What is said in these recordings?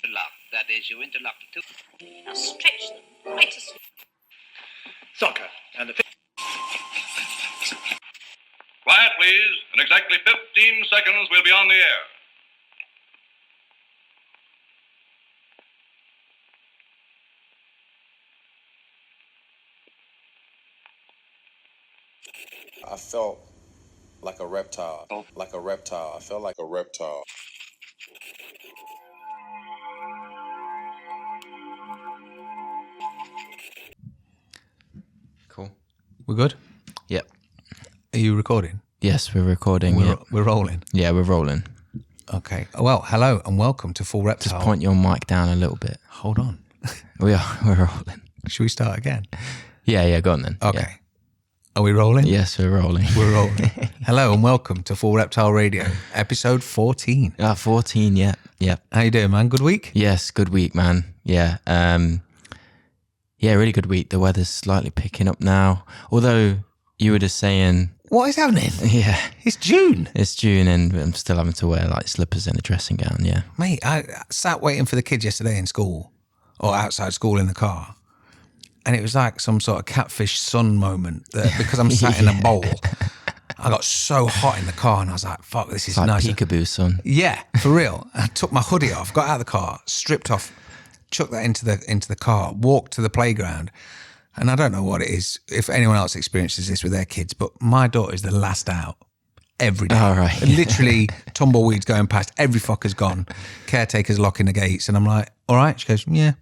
Interlock, that is, you interlock the two. Now stretch them right as... Soccer and the... Quiet, please. In exactly 15 seconds, we'll be on the air. I felt like a reptile. Like a reptile. I felt like a reptile. Cool. We're good? Yep. Are you recording? Yes, we're recording. We're rolling. Yeah, we're rolling. Okay. Well, hello and welcome to Full Reptile. Just point your mic down a little bit. Hold on. We're rolling. Should we start again? Yeah, go on then. Okay. Yeah. Are we rolling? Yes, we're rolling. We're rolling. Hello and welcome to Full Reptile Radio, episode 14. 14, yeah. How you doing, man? Good week? Yes, good week, man. Yeah. Yeah, really good week. The weather's slightly picking up now. Although you were just saying... What is happening? Yeah. It's June. It's June and I'm still having to wear like slippers and a dressing gown, yeah. Mate, I sat waiting for the kids yesterday in school, or outside school in the car, and it was like some sort of catfish sun moment that because I'm sat in a bowl, I got so hot in the car and I was like, fuck, this is Like nice. peekaboo sun. Yeah, for real. I took my hoodie off, got out of the car, stripped off, chucked that into the car, walked to the playground. And I don't know what it is, if anyone else experiences this with their kids, but my daughter's the last out every day. All right. Literally tumbleweeds going past, every fucker's gone, caretaker's locking the gates. And I'm like, all right. She goes, yeah,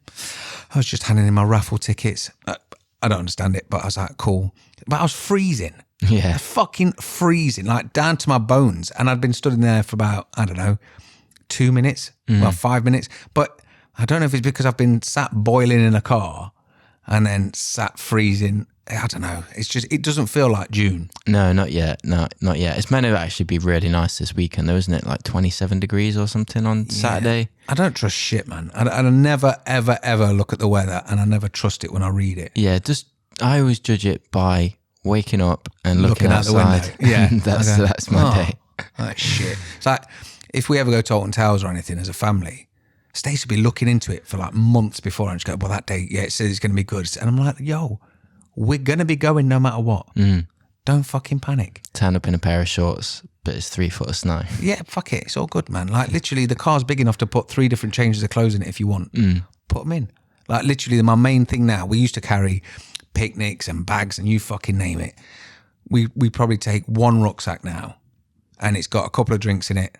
I was just handing in my raffle tickets. I don't understand it, but I was like, cool. But I was freezing. Yeah. Fucking freezing, like down to my bones. And I'd been stood in there for about, I don't know, 2 minutes, well, 5 minutes. But I don't know if it's because I've been sat boiling in a car and then sat freezing. I don't know. It's just, it doesn't feel like June. No, not yet. No, not yet. It's meant to actually be really nice this weekend though, isn't it? Like 27 degrees or something on Saturday. I don't trust shit, man. I never, ever, ever look at the weather and I never trust it when I read it. Yeah, I always judge it by waking up and looking out the outside. window. Yeah. That's my day. That's shit. It's like, if we ever go to Alton Towers or anything as a family, Stacey will be looking into it for like months before and just go, well, that day, yeah, it says it's going to be good. And I'm like, yo, we're going to be going no matter what. Don't fucking panic. Turn up in a pair of shorts, but it's 3 foot of snow. Yeah, fuck it. It's all good, man. Like literally the car's big enough to put 3 different changes of clothes in it if you want. Put them in. Like literally my main thing now, we used to carry picnics and bags and you fucking name it. We probably take one rucksack now and it's got a couple of drinks in it,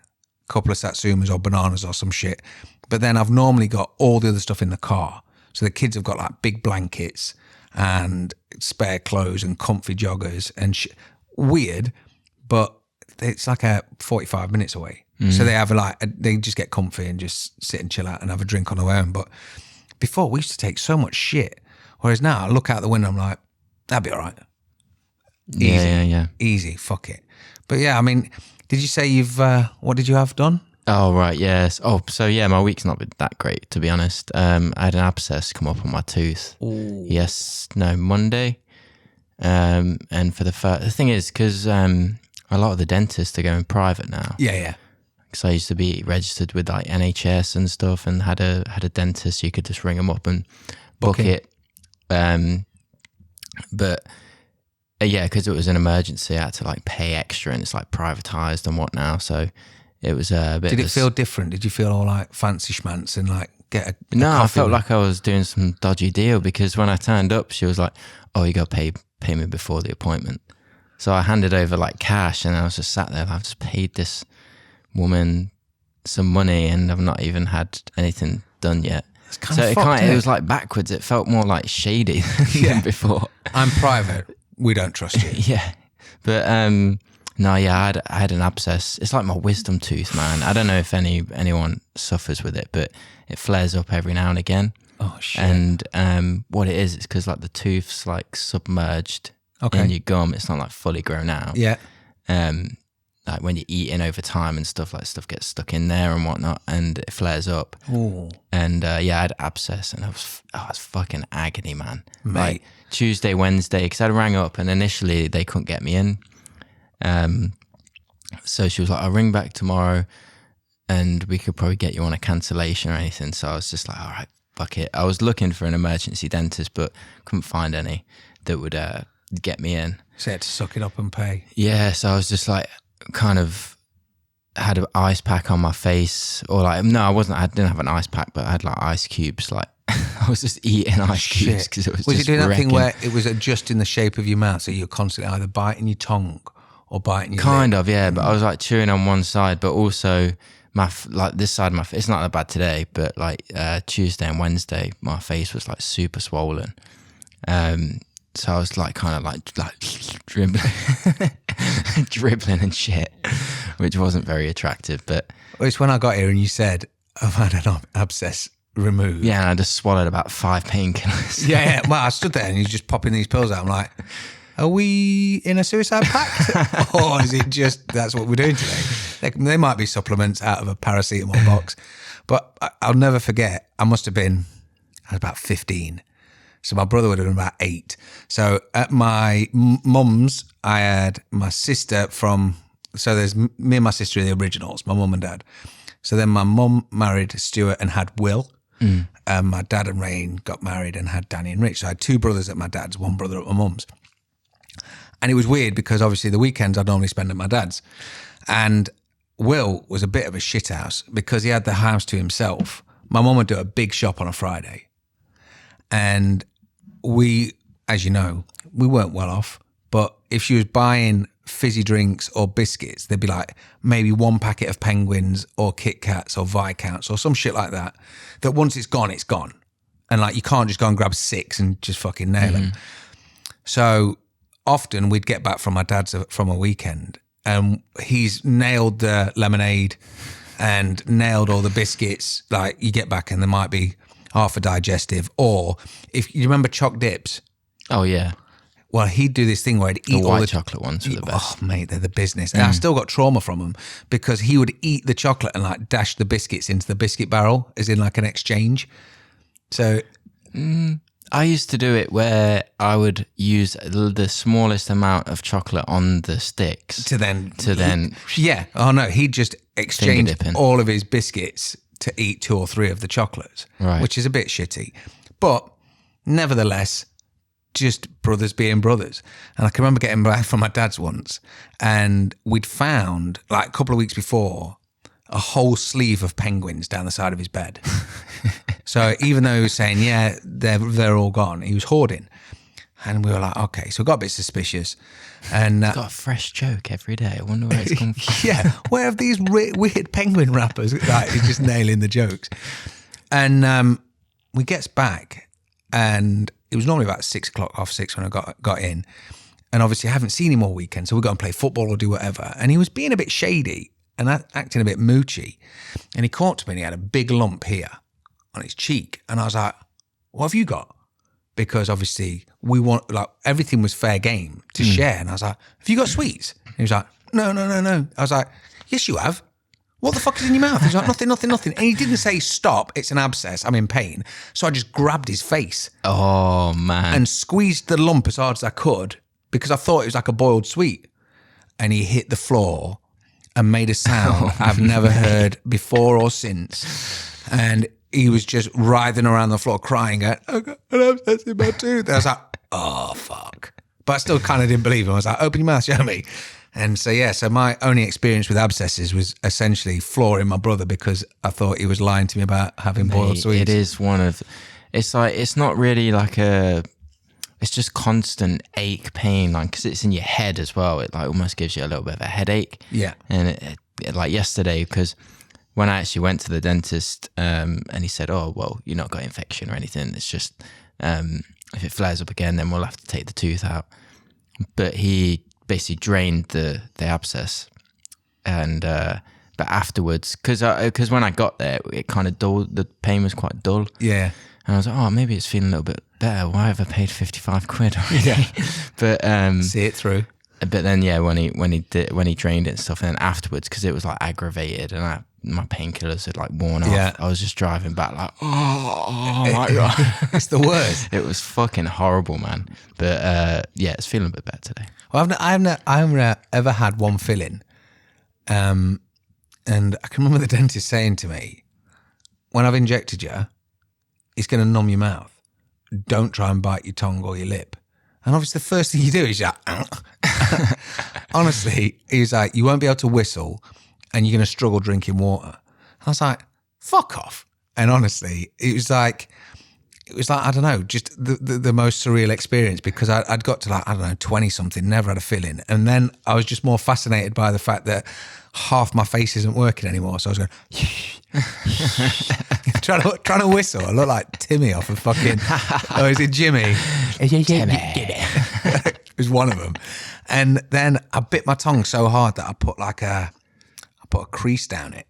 a couple of satsumas or bananas or some shit. But then I've normally got all the other stuff in the car. So the kids have got like big blankets and spare clothes and comfy joggers and weird, but it's like a 45 minutes away. So they have they just get comfy and just sit and chill out and have a drink on their own. But before we used to take so much shit. Whereas now I look out the window, I'm like, that'd be all right. Easy. Yeah. Easy, fuck it. But yeah, I mean, did you say what did you have done? Oh, right, yes. Oh, so yeah, my week's not been that great, to be honest. I had an abscess come up on my tooth. Ooh. Monday. And for the thing is, because a lot of the dentists are going private now. Yeah. Because I used to be registered with like NHS and stuff and had a dentist, you could just ring them up and book it. But yeah, because it was an emergency, I had to like pay extra and it's like privatized and what now. So it was a bit. Did it feel different? Did you feel all like fancy schmance and like get a No, I coffee felt like I was doing some dodgy deal because when I turned up, she was like, "Oh, you got to pay me before the appointment." So I handed over like cash and I was just sat there. I've just paid this woman some money and I've not even had anything done yet. So it was like backwards. It felt more like shady than before. I'm private. We don't trust you. Yeah, but no, yeah, I had an abscess. It's like my wisdom tooth, man. I don't know if anyone suffers with it, but it flares up every now and again. Oh shit! And what it is, it's because like the tooth's like submerged in your gum. It's not like fully grown out. Yeah. Like when you're eating over time and stuff gets stuck in there and whatnot, and it flares up. Ooh. And yeah, I had abscess, and I was fucking agony, man. Mate. Like Tuesday, Wednesday, because I rang up and initially they couldn't get me in. So she was like, "I'll ring back tomorrow." and we could probably get you on a cancellation or anything. So I was just like, all right, fuck it. I was looking for an emergency dentist, but couldn't find any that would get me in. So you had to suck it up and pay. Yeah, so I was just like, kind of had an ice pack on my face, or like, no, I didn't have an ice pack, but I had like ice cubes. Like I was just eating ice cubes because it was Was just it doing that thing wrecking. where it was adjusting the shape of your mouth, so you're constantly either biting your tongue or biting your Kind lip? of, yeah. But I was like chewing on one side, but also like this side of my face. It's not that bad today, but like Tuesday and Wednesday, my face was like super swollen. So I was like kind of like dribbling, dribbling and shit, which wasn't very attractive. But It's when I got here and you said, I've had an abscess removed. yeah, and I just swallowed about 5 painkillers. Yeah. Well, I stood there and you're just popping these pills out. I'm like, are we in a suicide pact? Or is it just, that's what we're doing today? They might be supplements out of a paracetamol box. But I'll never forget, I was about 15. So my brother would have been about 8. So at my mum's, I had my sister so there's me and my sister are the originals, my mum and dad. So then my mum married Stuart and had Will. My dad and Rain got married and had Danny and Rich. So I had 2 brothers at my dad's, 1 brother at my mum's. And it was weird because obviously the weekends I'd normally spend at my dad's. And Will was a bit of a shithouse because he had the house to himself. My mum would do a big shop on a Friday. And we, as you know, we weren't well off. But if she was buying fizzy drinks or biscuits, there'd be like maybe 1 packet of Penguins or Kit Kats or Viscounts or some shit like that. That once it's gone, it's gone. And like you can't just go and grab 6 and just fucking nail them. So often we'd get back from my dad's from a weekend and he's nailed the lemonade and nailed all the biscuits. Like you get back and there might be half a digestive, or if you remember choc dips. Oh yeah. Well, he'd do this thing where he'd eat The all white the chocolate ones are the best. Oh, mate, they're the business. And I still got trauma from them because he would eat the chocolate and like dash the biscuits into the biscuit barrel, as in like an exchange. So I used to do it where I would use the smallest amount of chocolate on the sticks to then yeah. Oh no, he'd just exchange dipping. all of his biscuits to eat 2 or 3 of the chocolates, Right. which is a bit shitty. But nevertheless, just brothers being brothers. And I can remember getting back from my dad's once and we'd found, like a couple of weeks before, a whole sleeve of Penguins down the side of his bed. So even though he was saying, yeah, they're all gone, he was hoarding. And we were like, okay, so we got a bit suspicious. And Got a fresh joke every day. I wonder where it's come from. yeah, where have these weird penguin rappers? Like, he's just nailing the jokes. And we gets back, and it was normally about 6 o'clock, half 6 when I got in. And obviously I haven't seen him all weekend, so we're going to play football or do whatever. And he was being a bit shady and acting a bit moochy. And he caught to me and he had a big lump here on his cheek. And I was like, what have you got? Because obviously we want, like, everything was fair game to share. And I was like, have you got sweets? And he was like, no. I was like, yes, you have. What the fuck is in your mouth? He's like, nothing. And he didn't say, stop, it's an abscess, I'm in pain. So I just grabbed his face Oh man. and squeezed the lump as hard as I could because I thought it was like a boiled sweet. And he hit the floor and made a sound I've never heard before or since. And he was just writhing around the floor crying at, I got an abscess in my tooth. And I was like, oh, fuck. But I still kind of didn't believe him. I was like, open your mouth, show me. And so, yeah, so my only experience with abscesses was essentially flooring my brother because I thought he was lying to me about having boiled sweets. It is one of, it's like, it's not really like it's just constant ache, pain, like, because it's in your head as well. It like almost gives you a little bit of a headache. Yeah. And it like yesterday, because when I actually went to the dentist and he said, oh, well, you're not got infection or anything. It's just, if it flares up again, then we'll have to take the tooth out. But he basically drained the abscess. And, but afterwards, because when I got there, it kind of dulled, the pain was quite dull. Yeah. And I was like, oh, maybe it's feeling a little bit better. Why have I paid 55 quid already? Yeah. But, see it through. But then, yeah, when he drained it and stuff, and then afterwards, because it was like aggravated and my painkillers had like worn off, Yeah. I was just driving back like, oh my God. It's the worst. It was fucking horrible, man. But yeah, it's feeling a bit better today. Well, I've never ever had one filling. And I can remember the dentist saying to me, when I've injected you, it's going to numb your mouth. Don't try and bite your tongue or your lip. And obviously the first thing you do is honestly, he's like, you won't be able to whistle and you're going to struggle drinking water. I was like, fuck off. And honestly, it was like, I don't know, just the most surreal experience, because I'd got to like, I don't know, 20 something, never had a filling. And then I was just more fascinated by the fact that half my face isn't working anymore. So I was going, trying to whistle. I look like Timmy off of fucking, oh, is it Jimmy? It was one of them. And then I bit my tongue so hard that I put a crease down it.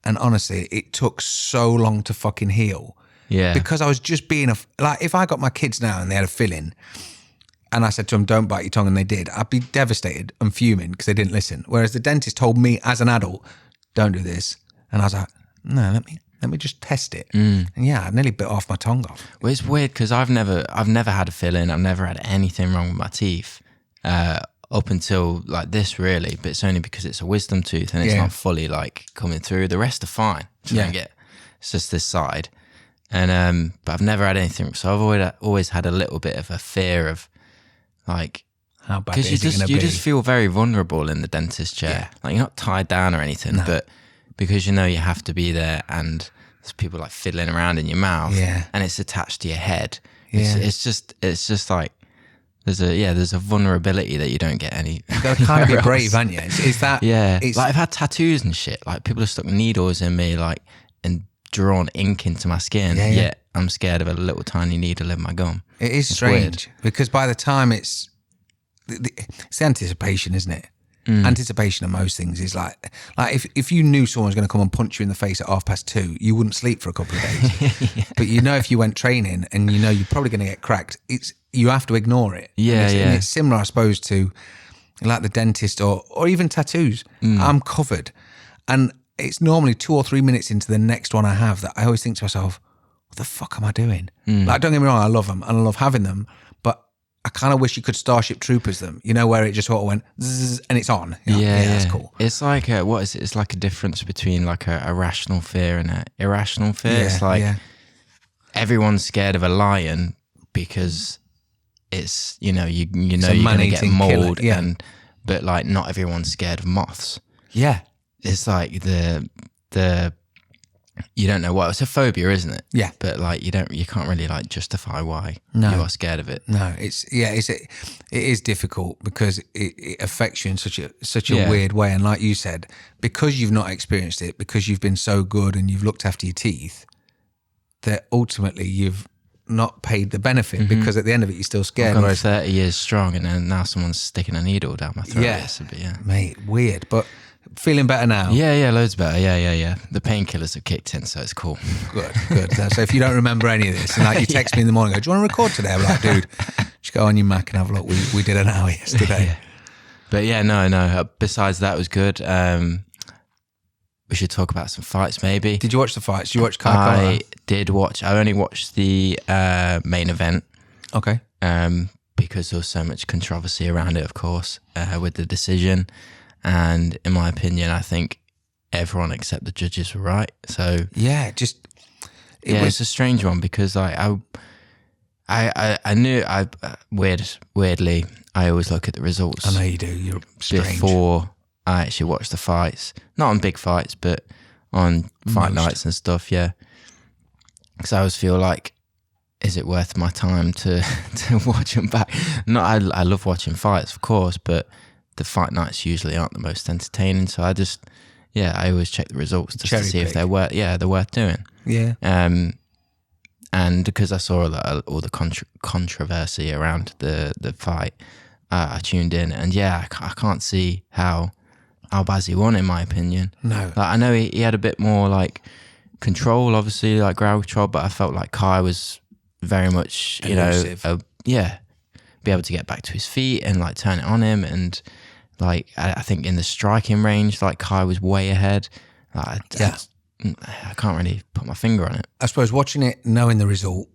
And honestly, it took so long to fucking heal. Yeah. Because I was just being like, if I got my kids now and they had a filling and I said to them, don't bite your tongue, and they did, I'd be devastated and fuming because they didn't listen. Whereas the dentist told me as an adult, don't do this. And I was like, no, let me just test it. And yeah, I nearly bit off my tongue off. Well, it's weird because I've never had a filling. I've never had anything wrong with my teeth up until like this, really. But it's only because it's a wisdom tooth and it's not fully like coming through. The rest are fine. It's just this side. And but I've never had anything, so I've always had a little bit of a fear of like, how bad because you just feel very vulnerable in the dentist chair. Yeah. Like you're not tied down or anything, but because you know you have to be there, and there's people like fiddling around in your mouth, and it's attached to your head. Yeah. It's just like there's a vulnerability that you don't get any. You've got to kind of be brave, haven't you? Is that like I've had tattoos and shit. Like people have stuck needles in me, like, and drawn ink into my skin, yet I'm scared of a little tiny needle in my gum. It is strange because by the time it's the anticipation, isn't it? Anticipation of most things is like if you knew someone was going to come and punch you in the face at 2:30, you wouldn't sleep for a couple of days. But you know, if you went training and you know you're probably going to get cracked, you have to ignore it. And it's similar, I suppose, to like the dentist or even tattoos. I'm covered, and it's normally 2 or 3 minutes into the next one I have that I always think to myself, what the fuck am I doing? Like, don't get me wrong, I love them and I love having them, but I kind of wish you could Starship Troopers them, you know, where it just sort of went zzz, and it's on. That's cool. It's like what is it? It's like a difference between like a rational fear and an irrational fear. It's like everyone's scared of a lion because it's, you know, you know you're going to get mauled, but like not everyone's scared of moths. Yeah. It's like the you don't know what, it's a phobia, isn't it? Yeah. But like you can't really like justify why you are scared of it. No, it is difficult because it affects you in such a weird way. And like you said, because you've not experienced it, because you've been so good and you've looked after your teeth, that ultimately you've not paid the benefit, because at the end of it you're still scared. I'm 30 years strong and then now someone's sticking a needle down my throat. Mate, weird, but feeling better now? Yeah, loads better. Yeah. The painkillers have kicked in, so it's cool. Good. So if you don't remember any of this, and like you text me in the morning, go, do you want to record today? I'm like, dude, just go on your Mac and have a look. We did an hour yesterday. But yeah, no. Besides that, it was good. We should talk about some fights, maybe. Did you watch the fights? Did you watch Conor? I did watch. I only watched the main event. Okay. Because there was so much controversy around it, of course, with the decision. And in my opinion, I think everyone except the judges were right. So it's a strange one because I knew weirdly I always look at the results. I know you do. You're strange. Before I actually watch the fights, not on big fights, but on fight nights and stuff. Yeah, because I always feel like, is it worth my time to watch them back? No, I love watching fights, of course, but the fight nights usually aren't the most entertaining. So I always check the results just to see if they're worth doing. Yeah. And because I saw all the controversy around the fight, I tuned in, and I can't see how Albazi won, in my opinion. No. Like, I know he had a bit more like control, obviously, like ground control, but I felt like Kai was very much, elusive. Be able to get back to his feet and like turn it on him, and like I think in the striking range, like Kai was way ahead. I can't really put my finger on it. I suppose watching it, knowing the result,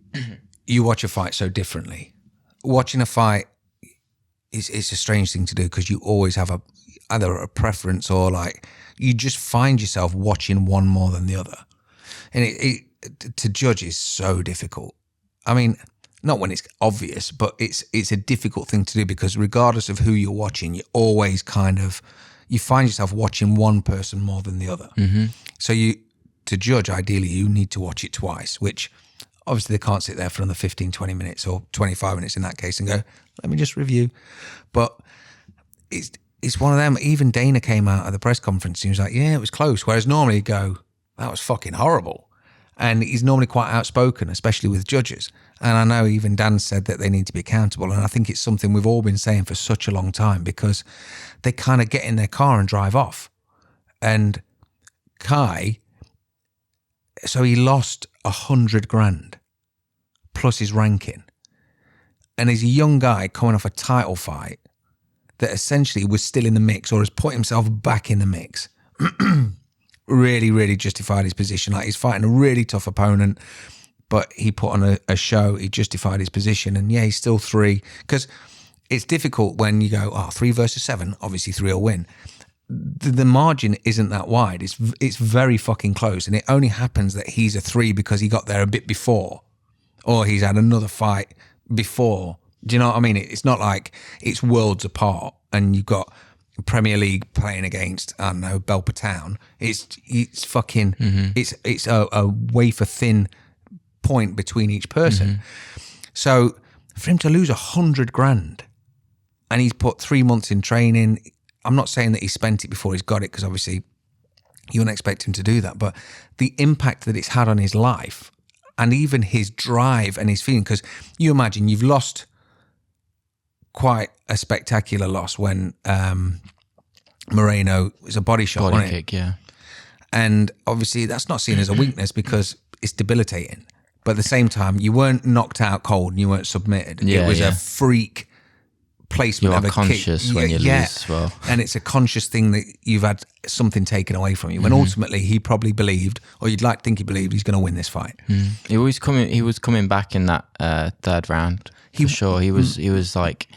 you watch a fight so differently. Watching a fight is a strange thing to do because you always have either a preference or like you just find yourself watching one more than the other. And it to judge is so difficult. I mean, not when it's obvious, but it's a difficult thing to do because regardless of who you're watching, you always you find yourself watching one person more than the other. Mm-hmm. So to judge, ideally, you need to watch it twice, which obviously they can't sit there for another 15, 20 minutes or 25 minutes in that case and go, let me just review. But it's one of them. Even Dana came out at the press conference and he was like, yeah, it was close. Whereas normally he'd go, that was fucking horrible. And he's normally quite outspoken, especially with judges. And I know even Dan said that they need to be accountable. And I think it's something we've all been saying for such a long time because they kind of get in their car and drive off. And Kai, so he lost 100 grand plus his ranking. And he's a young guy coming off a title fight that essentially was still in the mix or has put himself back in the mix. Really, really justified his position. Like he's fighting a really tough opponent, but he put on a show. He justified his position, and yeah, he's still 3. Because it's difficult when you go, 3 versus 7. Obviously, 3 will win. The margin isn't that wide. It's very fucking close, and it only happens that he's a 3 because he got there a bit before, or he's had another fight before. Do you know what I mean? It's not like it's worlds apart, and you've got Premier League playing against, I don't know, Belper Town. It's fucking, it's a wafer thin point between each person. Mm-hmm. So for him to lose 100 grand and he's put 3 months in training, I'm not saying that he spent it before he's got it because obviously you wouldn't expect him to do that, but the impact that it's had on his life and even his drive and his feeling, because you imagine you've lost quite a spectacular loss when Moreno was a body shot, body kick, yeah. And obviously that's not seen as a weakness because it's debilitating. But at the same time, you weren't knocked out cold and you weren't submitted. Yeah, it was a freak placement you of a conscious kick. when you lose as well. And it's a conscious thing that you've had something taken away from you. When ultimately he probably believed, or you'd like to think he believed, he's going to win this fight. He was coming back in that third round. For sure. He was like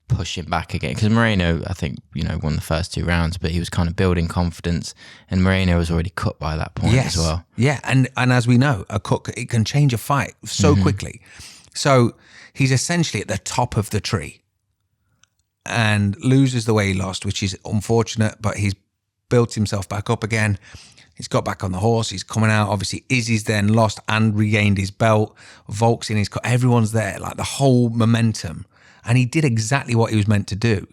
pushing back again because Moreno, I think, won the first 2 rounds, but he was kind of building confidence, and Moreno was already cut by that point as well. Yeah, and as we know, a cut, it can change a fight so quickly. So he's essentially at the top of the tree and loses the way he lost, which is unfortunate, but he's built himself back up again. He's got back on the horse. He's coming out. Obviously, Izzy's then lost and regained his belt. Volk's in his cut. Everyone's there, like the whole momentum. And he did exactly what he was meant to do.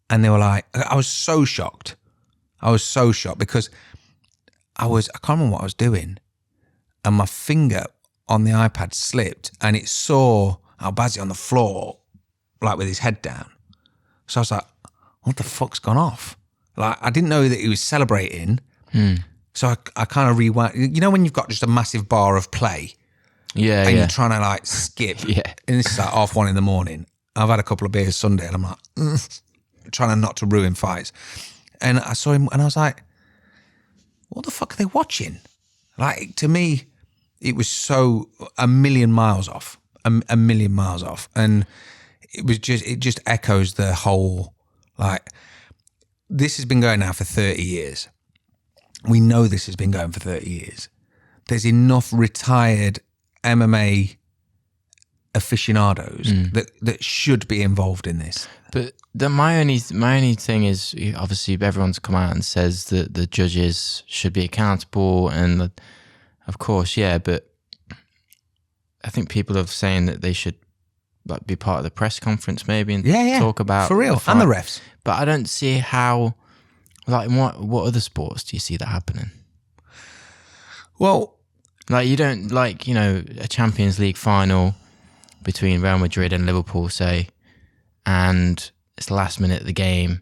And they were like, I was so shocked. Because I can't remember what I was doing. And my finger on the iPad slipped and it saw Albazi on the floor, like with his head down. So I was like, what the fuck's gone off? Like, I didn't know that he was celebrating. So I kind of rewound. You know when you've got just a massive bar of play? Yeah, and you're trying to like skip. Yeah. And this is like 1:30 in the morning. I've had a couple of beers Sunday and I'm like, trying not to ruin fights. And I saw him and I was like, what the fuck are they watching? Like, to me, it was so a million miles off. And it just echoes the whole, like, this has been going now for 30 years. We know this has been going for 30 years. There's enough retired MMA aficionados that should be involved in this. But my only thing is, obviously everyone's come out and says that the judges should be accountable, and of course, yeah, but I think people are saying that they should like be part of the press conference maybe and talk about for real and the refs. But I don't see how, like, in what other sports do you see that happening? Well, like, you don't, like, a Champions League final between Real Madrid and Liverpool, say, and it's the last minute of the game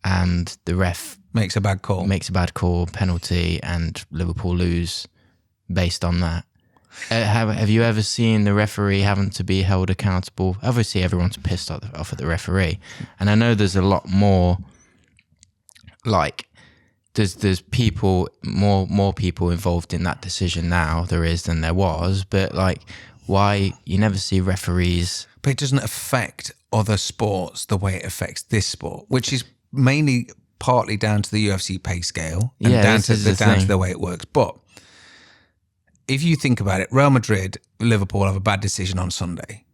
and the ref makes a bad call, penalty, and Liverpool lose based on that. Have you ever seen the referee having to be held accountable? Obviously, everyone's pissed off at the referee, and I know there's a lot more. Like, there's people more people involved in that decision now than there was. But like, why you never see referees? But it doesn't affect other sports the way it affects this sport, which is mainly partly down to the UFC pay scale and Yeah, down this is to the thing. the way it works. But if you think about it, Real Madrid, Liverpool have a bad decision on Sunday.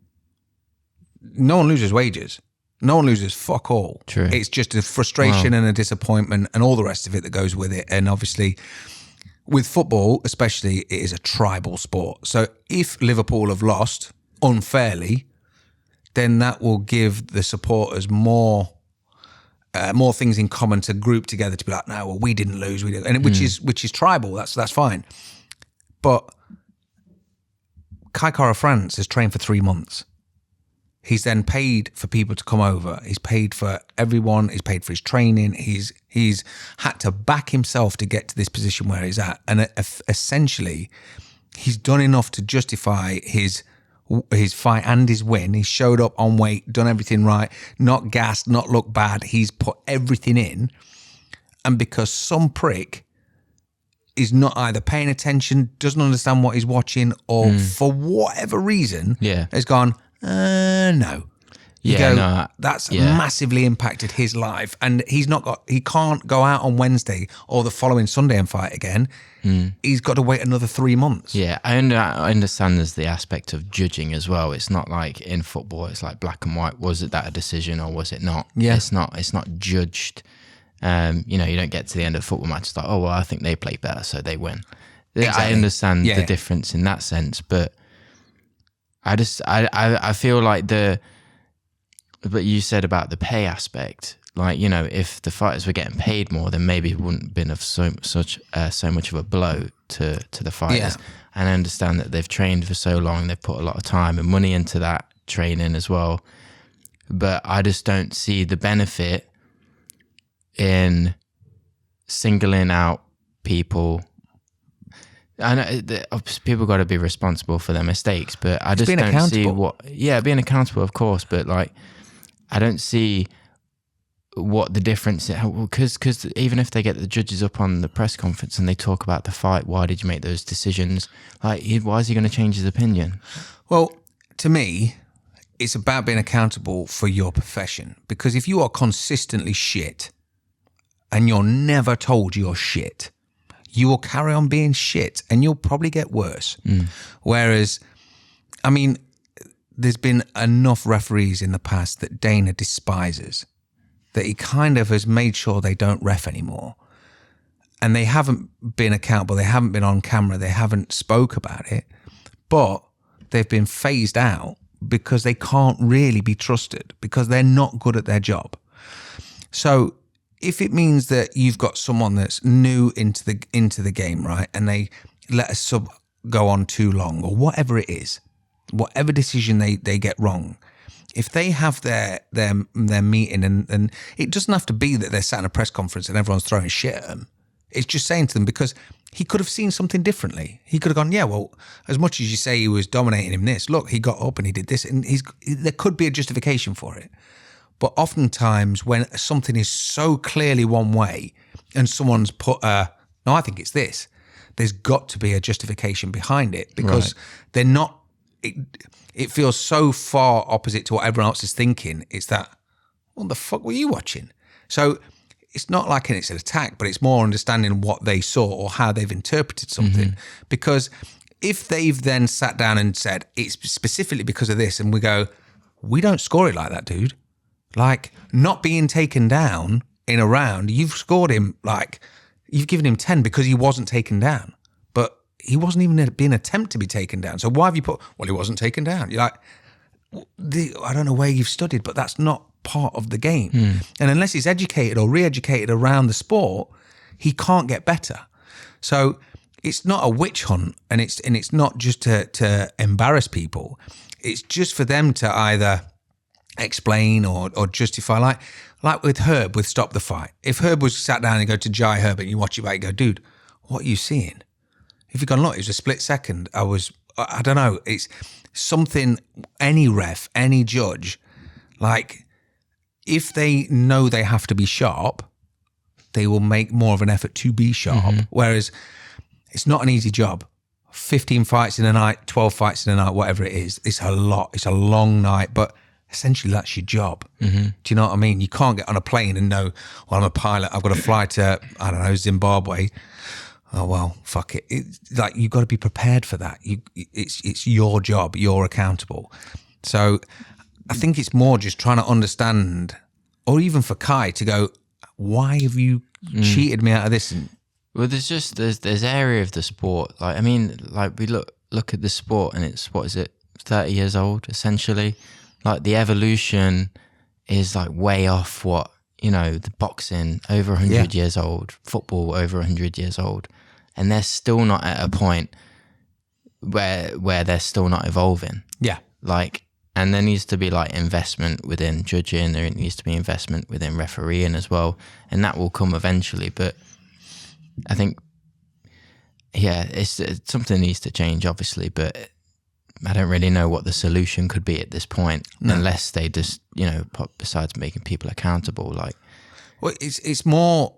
No one loses wages. No one loses fuck all. True. It's just a frustration and a disappointment and all the rest of it that goes with it. And obviously, with football, especially, it is a tribal sport. So if Liverpool have lost unfairly, then that will give the supporters more things in common to group together to be like, no, well, we didn't lose, we did, and which is tribal. That's fine. But Kai Kara France has trained for 3 months. He's then paid for people to come over. He's paid for everyone. He's paid for his training. He's had to back himself to get to this position where he's at. And essentially, he's done enough to justify his fight and his win. He showed up on weight, done everything right, not gassed, not looked bad. He's put everything in. And because some prick is not either paying attention, doesn't understand what he's watching, or for whatever reason, has gone, no. That's massively impacted his life, and he can't go out on Wednesday or the following Sunday and fight again. He's got to wait another 3 months. Yeah, I understand there's the aspect of judging as well. It's not like in football, it's like black and white. Was it that a decision or was it not? Yeah. It's not judged. You don't get to the end of a football match, it's like, oh, well, I think they play better, so they win. Exactly. I understand the difference in that sense, but I feel like but you said about the pay aspect, like, if the fighters were getting paid more, then maybe it wouldn't have been of so much of a blow to the fighters. Yeah. And I understand that they've trained for so long, they've put a lot of time and money into that training as well. But I just don't see the benefit in singling out people. I know people got to be responsible for their mistakes, but I just don't see being accountable, of course, but like, I don't see what the difference is, because even if they get the judges up on the press conference and they talk about the fight, why did you make those decisions? Like, why is he going to change his opinion? Well, to me, it's about being accountable for your profession, because if you are consistently shit and you're never told you're shit, you will carry on being shit and you'll probably get worse. Whereas, I mean, there's been enough referees in the past that Dana despises, that he kind of has made sure they don't ref anymore. And they haven't been accountable. They haven't been on camera. They haven't spoke about it, but they've been phased out because they can't really be trusted, because they're not good at their job. So if it means that you've got someone that's new into the game, right, and they let a sub go on too long, or whatever it is, whatever decision they get wrong, if they have their meeting, and it doesn't have to be that they're sat in a press conference and everyone's throwing shit at them. It's just saying to them, because he could have seen something differently. He could have gone, yeah, well, as much as you say he was dominating him this, look, he got up and he did this, and there could be a justification for it. But oftentimes when something is so clearly one way and someone's put no, I think it's this, there's got to be a justification behind it, because they're not, it feels so far opposite to what everyone else is thinking. It's that, what the fuck were you watching? So it's not like it's an attack, but it's more understanding what they saw or how they've interpreted something. Because if they've then sat down and said, it's specifically because of this, and we go, we don't score it like that, dude. Like, not being taken down in a round, you've scored him, like, you've given him 10 because he wasn't taken down. But he wasn't even being attempt to be taken down. So why have you put, well, he wasn't taken down? You're like, I don't know where you've studied, but that's not part of the game. And unless he's educated or re-educated around the sport, he can't get better. So it's not a witch hunt, and it's not just to embarrass people. It's just for them to either explain or justify, like with Herb with Stop the Fight. If Herb was sat down and go to Jai Herb and you watch it back and go, dude, what are you seeing? If you've gone, look, it was a split second, I don't know, it's something, any ref, any judge, like, if they know they have to be sharp, they will make more of an effort to be sharp. Whereas it's not an easy job. 15 fights in a night, 12 fights in a night, whatever it is, it's a lot. It's a long night, but essentially that's your job. Do you know what I mean? You can't get on a plane and know, well, I'm a pilot, I've got to fly to, I don't know, Zimbabwe. Oh, well, fuck it. It's like, you've got to be prepared for that. It's your job. You're accountable. So I think it's more just trying to understand, or even for Kai to go, why have you cheated me out of this? Well, there's area of the sport. Like, I mean, like we look at the sport and it's, what is it, 30 years old, essentially. Like the evolution is like way off what, you know, the boxing over 100 years old, football over 100 years old. And they're still not at a point where they're still not evolving. Yeah. Like, and there needs to be like investment within judging. There needs to be investment within refereeing as well. And that will come eventually. But I think, yeah, it's something needs to change, obviously. But I don't really know what the solution could be at this point, unless they just, you know, besides making people accountable. Like, well, it's more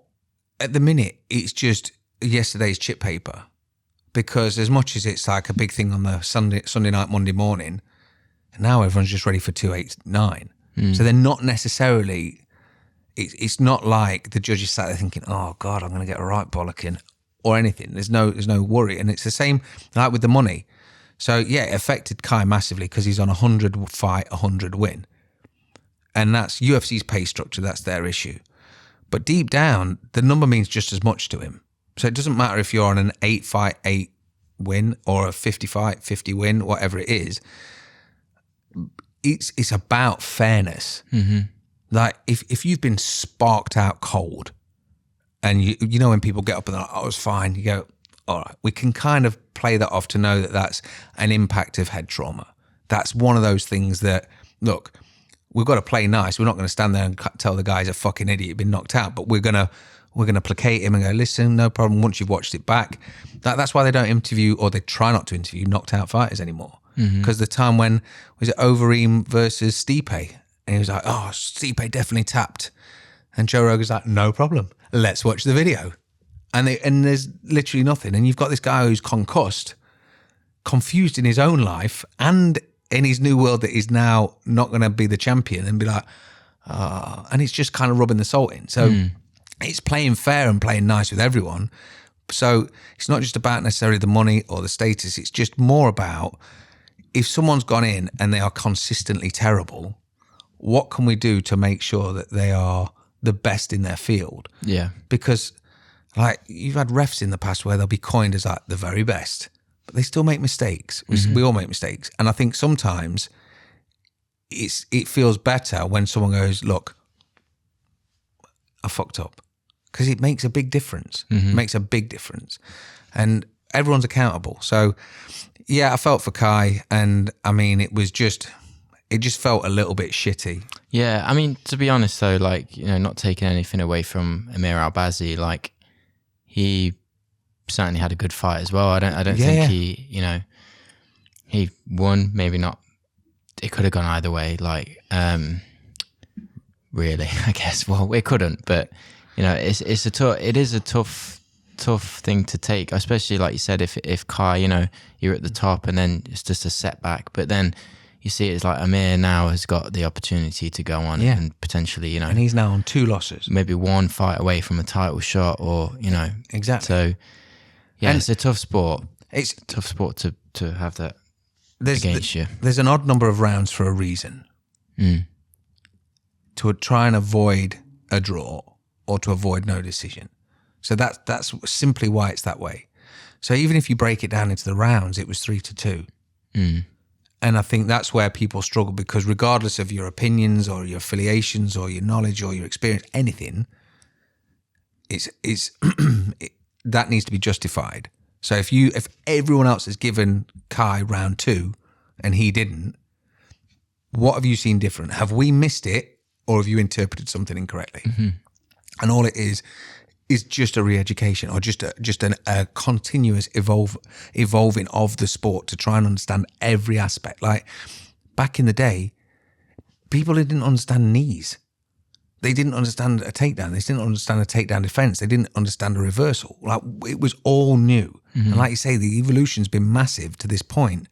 at the minute. It's just yesterday's chip paper, because as much as it's like a big thing on the Sunday night, Monday morning, now everyone's just ready for 289. So they're not necessarily. It's not like the judges sat there thinking, "Oh God, I'm going to get a right bollocking," or anything. There's no worry, and it's the same like with the money. So yeah, it affected Kai massively because he's on 100 fight, 100 win, and that's UFC's pay structure. That's their issue. But deep down, the number means just as much to him. So it doesn't matter if you're on an 8 fight, 8 win or a 50 fight, 50 win, whatever it is. It's about fairness. Like if you've been sparked out cold, and you know when people get up and they're like, "Oh, it was fine," you go, "All right, we can kind of play that off to know that that's an impact of head trauma." That's one of those things that, look, we've got to play nice. We're not going to stand there and tell the guy he's a fucking idiot, been knocked out, but we're going to placate him and go, "Listen, no problem. Once you've watched it back," that's why they don't interview, or they try not to interview knocked out fighters anymore. Because the time when was it Overeem versus Stipe, and he was like, "Oh, Stipe definitely tapped," and Joe Rogan's like, "No problem. Let's watch the video." And there's literally nothing. And you've got this guy who's concussed, confused in his own life and in his new world that he's now not going to be the champion, and be like, and it's just kind of rubbing the salt in. So it's playing fair and playing nice with everyone. So it's not just about necessarily the money or the status. It's just more about, if someone's gone in and they are consistently terrible, what can we do to make sure that they are the best in their field? Yeah. Because like you've had refs in the past where they'll be coined as like the very best, but they still make mistakes. We all make mistakes. And I think sometimes it feels better when someone goes, "Look, I fucked up," because it makes a big difference. It makes a big difference. And everyone's accountable. So yeah, I felt for Kai, and I mean, it just felt a little bit shitty. Yeah, I mean, to be honest though, like, you know, not taking anything away from Amir Albazi, like, he certainly had a good fight as well. I don't think he, you know, he won, maybe not. It could have gone either way, like, really, I guess. Well, it couldn't, but you know, it is a tough thing to take, especially like you said, if Kai, you know, you're at the top and then it's just a setback, but then you see it's like Amir now has got the opportunity to go on and potentially, you know, and he's now on 2 losses, maybe 1 fight away from a title shot, or, you know, exactly. So yeah, and it's a tough sport. It's a tough sport to have that against you. There's an odd number of rounds for a reason. To try and avoid a draw or to avoid no decision. So that's simply why it's that way. So even if you break it down into the rounds, it was 3-2. And I think that's where people struggle, because regardless of your opinions or your affiliations or your knowledge or your experience, anything, that needs to be justified. So if everyone else has given Kai round 2 and he didn't, what have you seen different? Have we missed it, or have you interpreted something incorrectly? And all it is just a re-education, or just a continuous evolving of the sport to try and understand every aspect. Like back in the day, people didn't understand knees. They didn't understand a takedown. They didn't understand a takedown defense. They didn't understand a reversal. Like, it was all new. And like you say, the evolution's been massive to this point,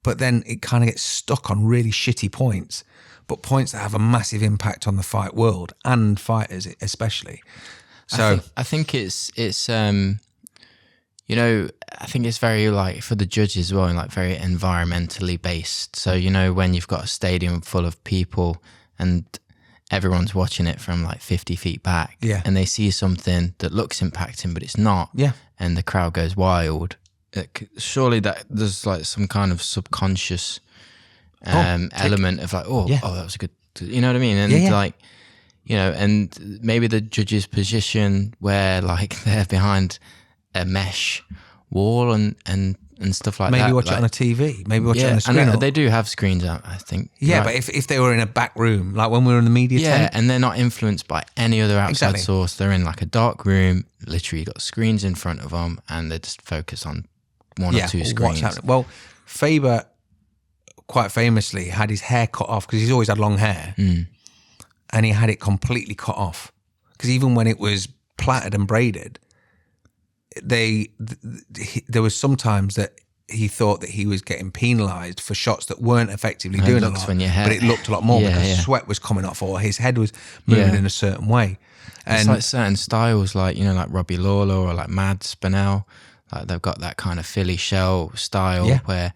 but then it kind of gets stuck on really shitty points. but points that have a massive impact on the fight world and fighters especially. So I think it's you know, I think it's very like for the judges as well, and like very environmentally based. So, you know, when you've got a stadium full of people and everyone's watching it from like 50 feet back, and they see something that looks impacting, but it's not, and the crowd goes wild. Surely that there's like some kind of subconscious element of like, oh, that was a good, you know what I mean? And like, you know, and maybe the judge's position where like they're behind a mesh wall and stuff like that. Maybe watch like, it on a TV. Maybe watch it on a screen. And they do have screens out, I think. Yeah, right? but if they were in a back room, like when we were in the media tent. And they're not influenced by any other outside source. They're in like a dark room, literally got screens in front of them, and they just focus on one or two screens. Well, Faber quite famously had his hair cut off because he's always had long hair, and he had it completely cut off because even when it was plaited and braided, there was sometimes that he thought that he was getting penalised for shots that weren't effectively doing a lot, but it looked a lot more because sweat was coming off or his head was moving in a certain way. And it's like certain styles, like, you know, like Robbie Lawler or like Mads Beneil, like they've got that kind of Philly shell style where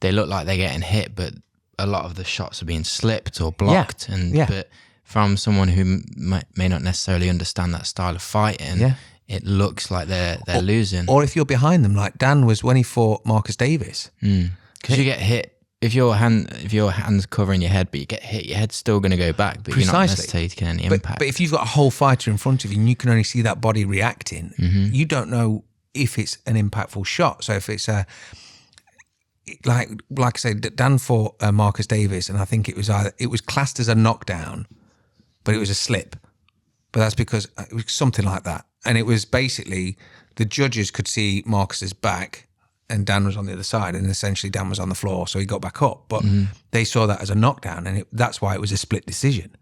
they look like they're getting hit, but a lot of the shots are being slipped or blocked. But from someone who may not necessarily understand that style of fighting, it looks like they're losing. Or if you're behind them, like Dan was when he fought Marcus Davis. Because you get hit. If your hand's covering your head, but you get hit, your head's still going to go back, but you're not necessarily taking any impact. But if you've got a whole fighter in front of you and you can only see that body reacting, you don't know if it's an impactful shot. So if it's like I said, Dan fought Marcus Davis, and I think it was classed as a knockdown, but it was a slip. But that's because it was something like that. And it was basically the judges could see Marcus's back and Dan was on the other side, and essentially Dan was on the floor, so he got back up. But they saw that as a knockdown, and that's why it was a split decision.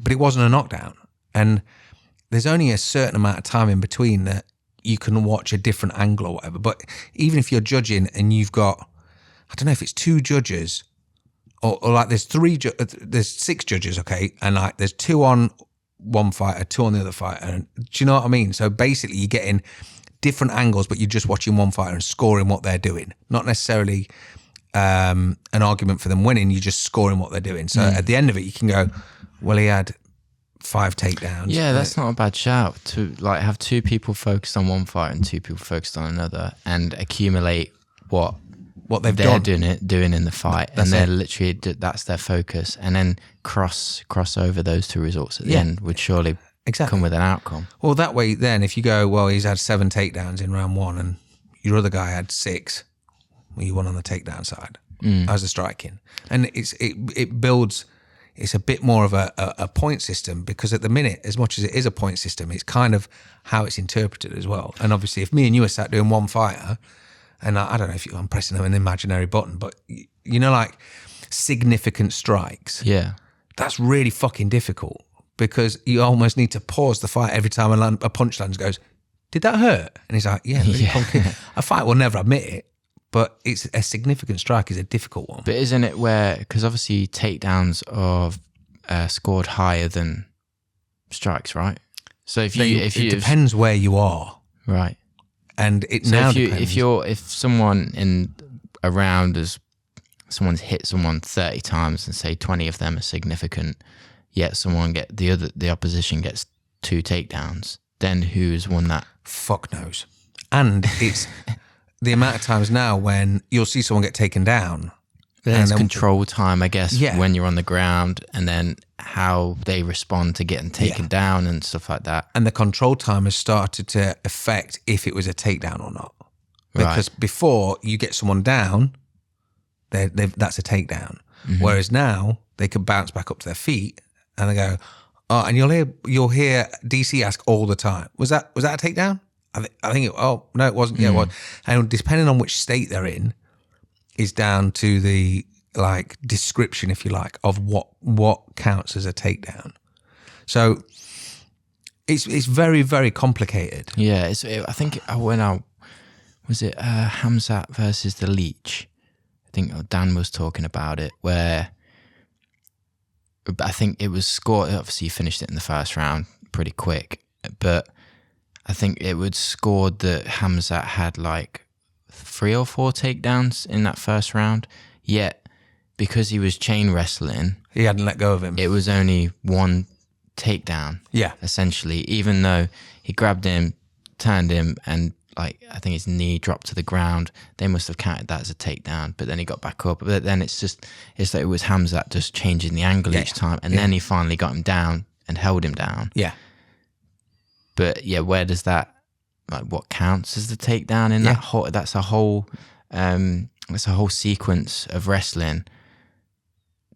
But it wasn't a knockdown. And there's only a certain amount of time in between that you can watch a different angle or whatever. But even if you're judging and you've got, I don't know if it's two judges or like there's 6 judges, okay? And like there's 2 on one fighter, 2 on the other fighter. And do you know what I mean? So basically you're getting different angles, but you're just watching one fighter and scoring what they're doing. Not necessarily an argument for them winning, you're just scoring what they're doing. So at the end of it, you can go, well, he had 5 takedowns. Yeah, that's not a bad shout to like have 2 people focused on one fight and 2 people focused on another and accumulate what they're doing in the fight, and they're literally that's their focus, and then cross over those 2 results at the end would surely come with an outcome. Well, that way, then if you go, well, he's had 7 takedowns in round 1, and your other guy had 6, well, you won on the takedown side as the striking, and it builds. It's a bit more of a point system, because at the minute, as much as it is a point system, it's kind of how it's interpreted as well. And obviously, if me and you are sat doing one fighter, and I don't know if I'm pressing an imaginary button, but you know, like significant strikes. Yeah. That's really fucking difficult, because you almost need to pause the fight every time a punch lands, goes, did that hurt? And he's like, yeah. A fight will never admit it, but it's a significant strike is a difficult one. But isn't it where, because obviously takedowns are scored higher than strikes, right? So it depends where you are. Right. And it now depends. If someone in a round someone's hit someone 30 times and say 20 of them are significant, yet the opposition gets 2 takedowns, then who's won that? Fuck knows. And it's the amount of times now when you'll see someone get taken down. There's control time, I guess, when you're on the ground, and then how they respond to getting taken down and stuff like that. And the control time has started to affect if it was a takedown or not. Because before you get someone down, that's a takedown. Whereas now they can bounce back up to their feet and they go, oh, and you'll hear DC ask all the time, was that a takedown? I think no, it wasn't. Yeah, it was. And depending on which state they're in, is down to the like description, if you like, of what counts as a takedown. So it's very, very complicated. Yeah, I think was it Hamzat versus the Leech? I think Dan was talking about it, where I think it was scored. Obviously, he finished it in the first round pretty quick, but I think it was scored that Khamzat had like 3 or 4 takedowns in that first round. Yet, because he was chain wrestling, he hadn't let go of him. It was only 1 takedown. Yeah. Essentially, even though he grabbed him, turned him, and like I think his knee dropped to the ground, they must have counted that as a takedown. But then he got back up. But then it's like it was Khamzat just changing the angle each time, and then he finally got him down and held him down. Yeah. But yeah, where does that, like, what counts as the takedown in that whole? That's a whole sequence of wrestling.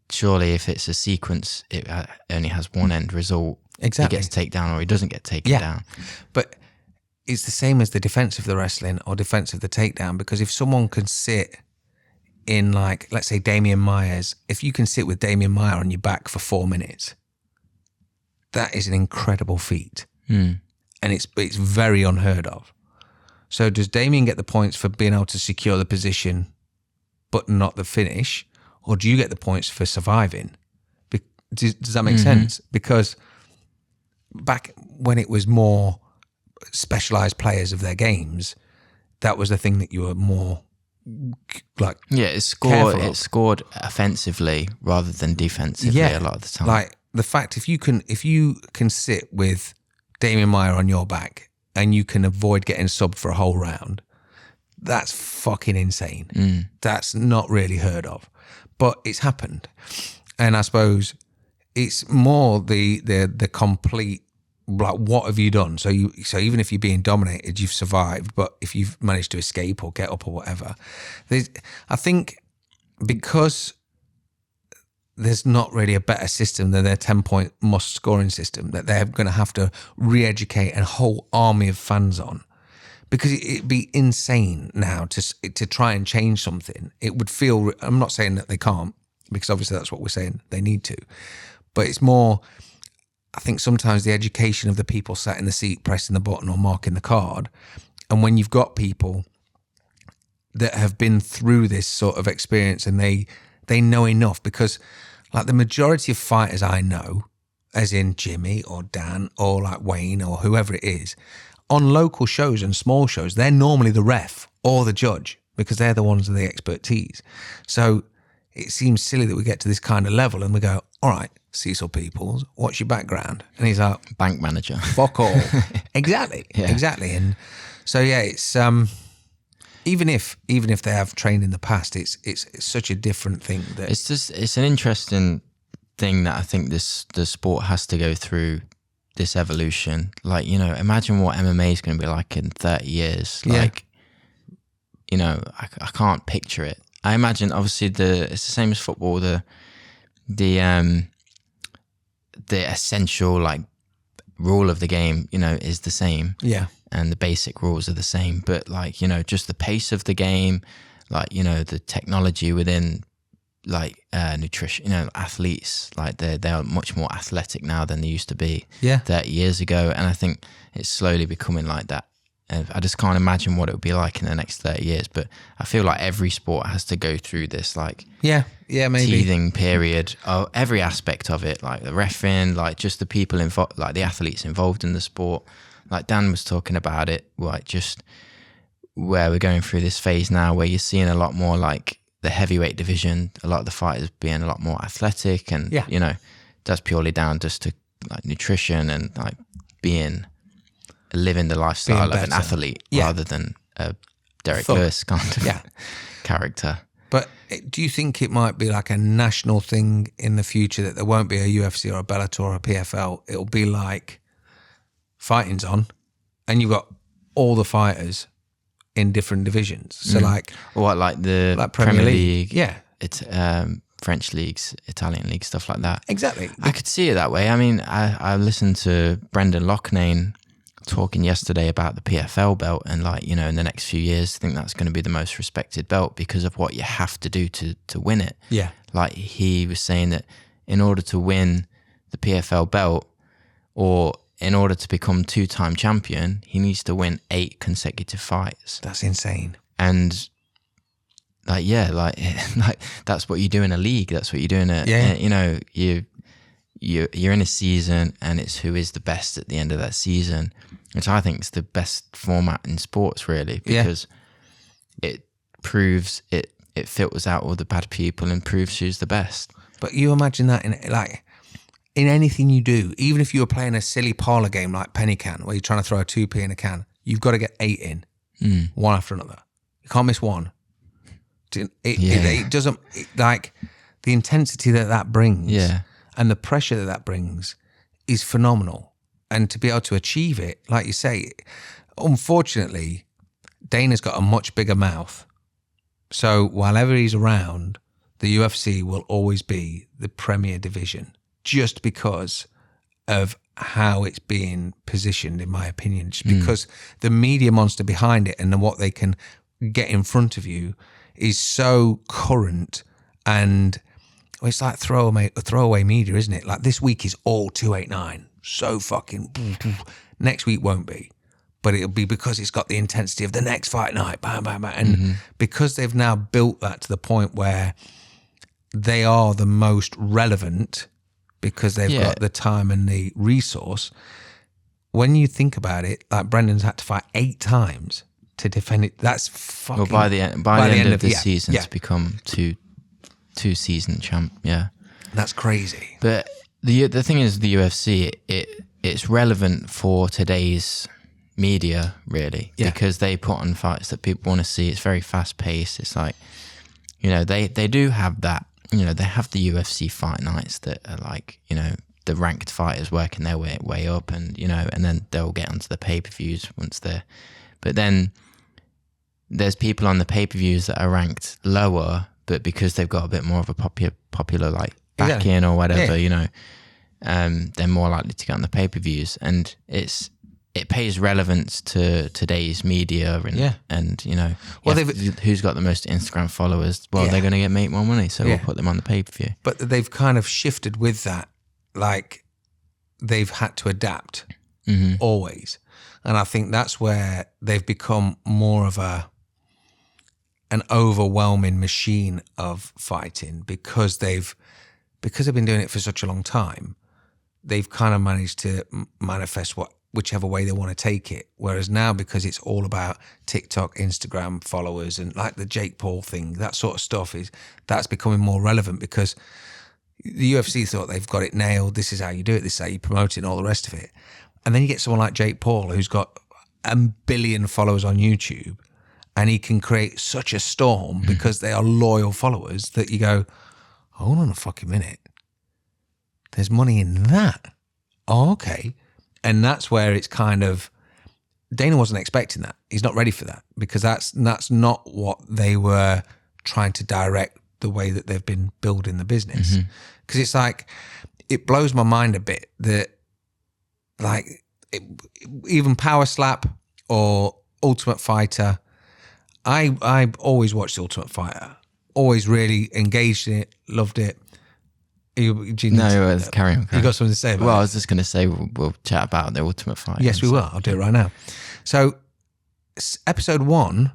Surely, if it's a sequence, it only has one end result. Exactly. He gets takedown or he doesn't get taken down. But it's the same as the defense of the wrestling or defense of the takedown, because if someone can sit in, like, let's say Damian Myers, if you can sit with Damian Maia on your back for 4 minutes, that is an incredible feat. And it's very unheard of. So does Damian get the points for being able to secure the position but not the finish? Or do you get the points for surviving? Does that make sense? Because back when it was more specialised players of their games, that was the thing that you were more like... Yeah, it scored offensively rather than defensively a lot of the time. Like the fact if you can sit with Damian Maia on your back and you can avoid getting subbed for a whole round, that's fucking insane. That's not really heard of, but it's happened. And I suppose it's more the complete, like, what have you done? So even if you're being dominated, you've survived, but if you've managed to escape or get up or whatever, I think because there's not really a better system than their 10-point must scoring system that they're going to have to re-educate a whole army of fans on, because it'd be insane now to try and change something. It would feel, I'm not saying that they can't, because obviously that's what we're saying, they need to, but it's more, I think sometimes the education of the people sat in the seat pressing the button or marking the card, and when you've got people that have been through this sort of experience and they know enough, because like the majority of fighters I know, as in Jimmy or Dan or like Wayne or whoever it is, on local shows and small shows, they're normally the ref or the judge because they're the ones with the expertise. So it seems silly that we get to this kind of level and we go, all right, Cecil Peoples, what's your background? And he's like, bank manager. Fuck all. Exactly. And so yeah, it's even if they have trained in the past, it's such a different thing that it's an interesting thing that I think the sport has to go through this evolution. Like, you know, imagine what MMA is going to be like in 30 years. Like, you know, I can't picture it. I imagine obviously it's the same as football. The essential like rule of the game, you know, is the same. Yeah. And the basic rules are the same, but like, you know, just the pace of the game, like, you know, the technology within like nutrition, you know, athletes, like they're much more athletic now than they used to be 30 years ago. And I think it's slowly becoming like that. And I just can't imagine what it would be like in the next 30 years. But I feel like every sport has to go through this like maybe teething period of every aspect of it, like the reffing, like just the people involved, like the athletes involved in the sport. Like Dan was talking about it, like just where we're going through this phase now where you're seeing a lot more like the heavyweight division, a lot of the fighters being a lot more athletic, and you know, that's purely down just to like nutrition and like living the lifestyle of an athlete rather than a Derek Lewis kind of character. But do you think it might be like a national thing in the future that there won't be a UFC or a Bellator or a PFL? It'll be like fighting's on and you've got all the fighters in different divisions. So like the Premier League. Yeah. It's French leagues, Italian leagues, stuff like that. Exactly. I could see it that way. I mean, I listened to Brendan Loughnane talking yesterday about the PFL belt, and like, you know, in the next few years, I think that's going to be the most respected belt because of what you have to do to win it. Yeah. Like he was saying that in order to win the PFL belt, or in order to become 2-time champion, he needs to win 8 consecutive fights. That's insane. And like, like that's what you do in a league. That's what you do in a, you know, you're in a season, and it's who is the best at the end of that season, which I think is the best format in sports, really, because it proves it filters out all the bad people and proves who's the best. But you imagine that in anything you do, even if you were playing a silly parlour game like penny can, where you're trying to throw a 2p in a can, you've got to get 8 in, one after another. You can't miss one. It doesn't, like, the intensity that brings and the pressure that brings is phenomenal. And to be able to achieve it, like you say, unfortunately, Dana's got a much bigger mouth. So whilever he's around, the UFC will always be the premier division, just because of how it's being positioned, in my opinion, just because the media monster behind it and what they can get in front of you is so current, and it's like throwaway media, isn't it? Like, this week is all 289, so fucking, next week won't be, but it'll be because it's got the intensity of the next fight night, bam, bam, bam. And because they've now built that to the point where they are the most relevant, because they've got the time and the resource. When you think about it, like, Brendan's had to fight 8 times to defend it. That's fucking... Well, by the end of this season, to become two season champ, That's crazy. But the thing is, the UFC, it's relevant for today's media, really, because they put on fights that people want to see. It's very fast paced. It's like, they do have that. They have the UFC fight nights that are like, the ranked fighters working their way up, and and then they'll get onto the pay-per-views once they're... But then there's people on the pay-per-views that are ranked lower, but because they've got a bit more of a popular like backing or whatever, they're more likely to get on the pay-per-views, and it pays relevance to today's media, and who's got the most Instagram followers? Well, they're going to make more money, so we'll put them on the pay-per-view. But they've kind of shifted with that, like, they've had to adapt always, and I think that's where they've become more of an overwhelming machine of fighting, because they've been doing it for such a long time. They've kind of managed to manifest whichever way they want to take it. Whereas now, because it's all about TikTok, Instagram followers, and like the Jake Paul thing, that sort of stuff, that's becoming more relevant, because the UFC thought they've got it nailed. This is how you do it. This is how you promote it, and all the rest of it. And then you get someone like Jake Paul, who's got 1 billion followers on YouTube, and he can create such a storm because they are loyal followers, that you go, hold on a fucking minute. There's money in that. Oh, okay. And that's where it's kind of, Dana wasn't expecting that. He's not ready for that, because that's not what they were trying to direct the way that they've been building the business. Because it's like, it blows my mind a bit that, like, even Power Slap or Ultimate Fighter, I always watched The Ultimate Fighter, always really engaged in it, loved it. Carry on. You got something to say about it? Well, I was just going to say we'll chat about the Ultimate Fighter. Yes, we will. I'll do it right now. So, episode 1,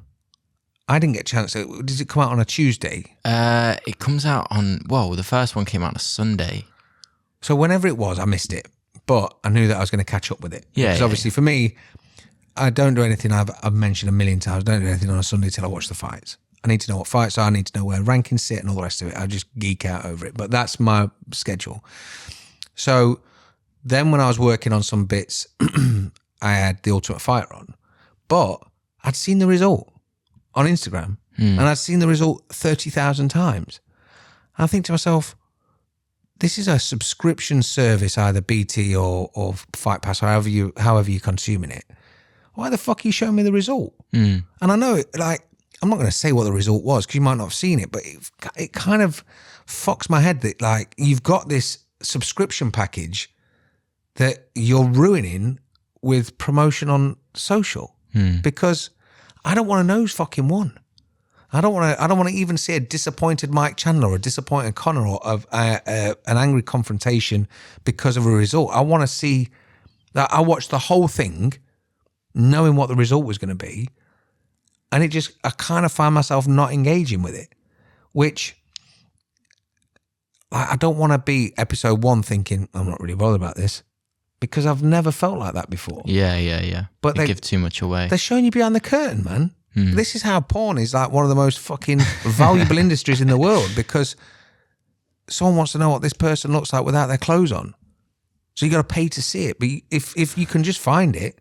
I didn't get a chance to... Does it come out on a Tuesday? It comes out on... Well, the first one came out on a Sunday. So whenever it was, I missed it. But I knew that I was going to catch up with it. Yeah. Because obviously for me, I don't do anything I've mentioned a million times. I don't do anything on a Sunday till I watch the fights. I need to know what fights are. I need to know where rankings sit and all the rest of it. I just geek out over it. But that's my schedule. So then when I was working on some bits, I had the Ultimate Fighter on. But I'd seen the result on Instagram. And I'd seen the result 30,000 times. And I think to myself, this is a subscription service, either BT or Fight Pass, however you're consuming it. Why the fuck are you showing me the result? And I know it, like, I'm not going to say what the result was because you might not have seen it, but it kind of fucks my head that, like, you've got this subscription package that you're ruining with promotion on social because I don't want to know who's fucking won. I don't want to even see a disappointed Mike Chandler or a disappointed Conor or an angry confrontation because of a result. I want to see that. I watched the whole thing knowing what the result was going to be, and I kind of find myself not engaging with it, which like, I don't want to be episode 1 thinking, I'm not really bothered about this, because I've never felt like that before. Yeah. But they give too much away. They're showing you behind the curtain, man. This is how porn is like one of the most fucking valuable industries in the world, because someone wants to know what this person looks like without their clothes on. So you got to pay to see it. But if you can just find it,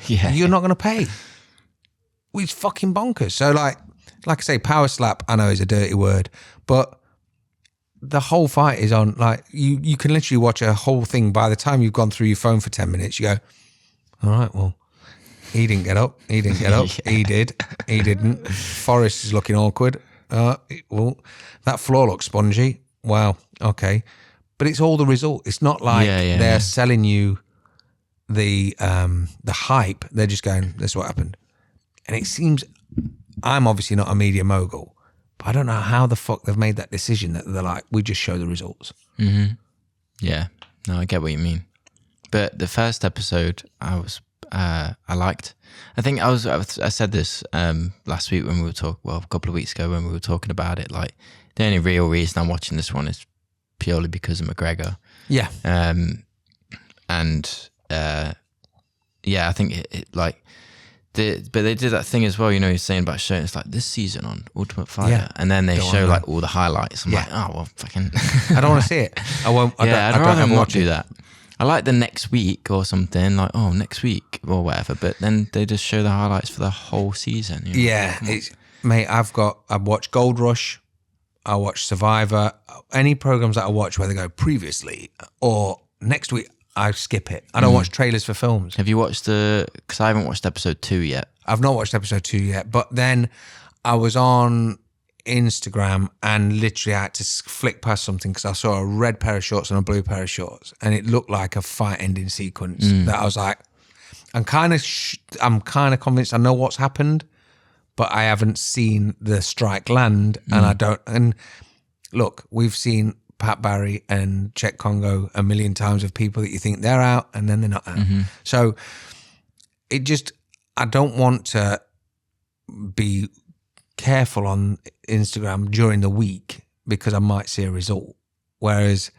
you're not going to pay. It's fucking bonkers. So like I say, power slap, I know is a dirty word, but the whole fight is on, like, you can literally watch a whole thing. By the time you've gone through your phone for 10 minutes, you go, all right, well, he didn't get up. He didn't get up. He did. He didn't. Forrest is looking awkward. Well, that floor looks spongy. Wow. Okay. But it's all the result. It's not like they're selling you the hype. They're just going, this is what happened. And it seems, I'm obviously not a media mogul, but I don't know how the fuck they've made that decision that they're like, we just show the results. Mm-hmm. Yeah. No, I get what you mean. But the first episode, I liked. I think I said this last week when we were a couple of weeks ago when we were talking about it. Like, the only real reason I'm watching this one is purely because of McGregor. Yeah. I think it like, but they did that thing as well. You know, you're saying about showing it's like this season on Ultimate Fighter, and then they show like all the highlights. I'm like, oh well, fucking. I don't want to see it. I won't. I'd rather not do that. I like the next week or something, like, oh, next week or whatever, but then they just show the highlights for the whole season. You know? Yeah, mate, I've watched Gold Rush, I watch Survivor, any programs that I watch where they go previously or next week, I skip it. I don't watch trailers for films. Have you watched because I haven't watched episode 2 yet. I've not watched episode 2 yet, but then I was on Instagram and literally I had to flick past something because I saw a red pair of shorts and a blue pair of shorts and it looked like a fight ending sequence that I was like, I'm kind of convinced I know what's happened, but I haven't seen the strike land and look, we've seen Pat Barry and Czech Congo a million times of people that you think they're out and then they're not out. So I don't want to be careful on Instagram during the week because I might see a result. Whereas,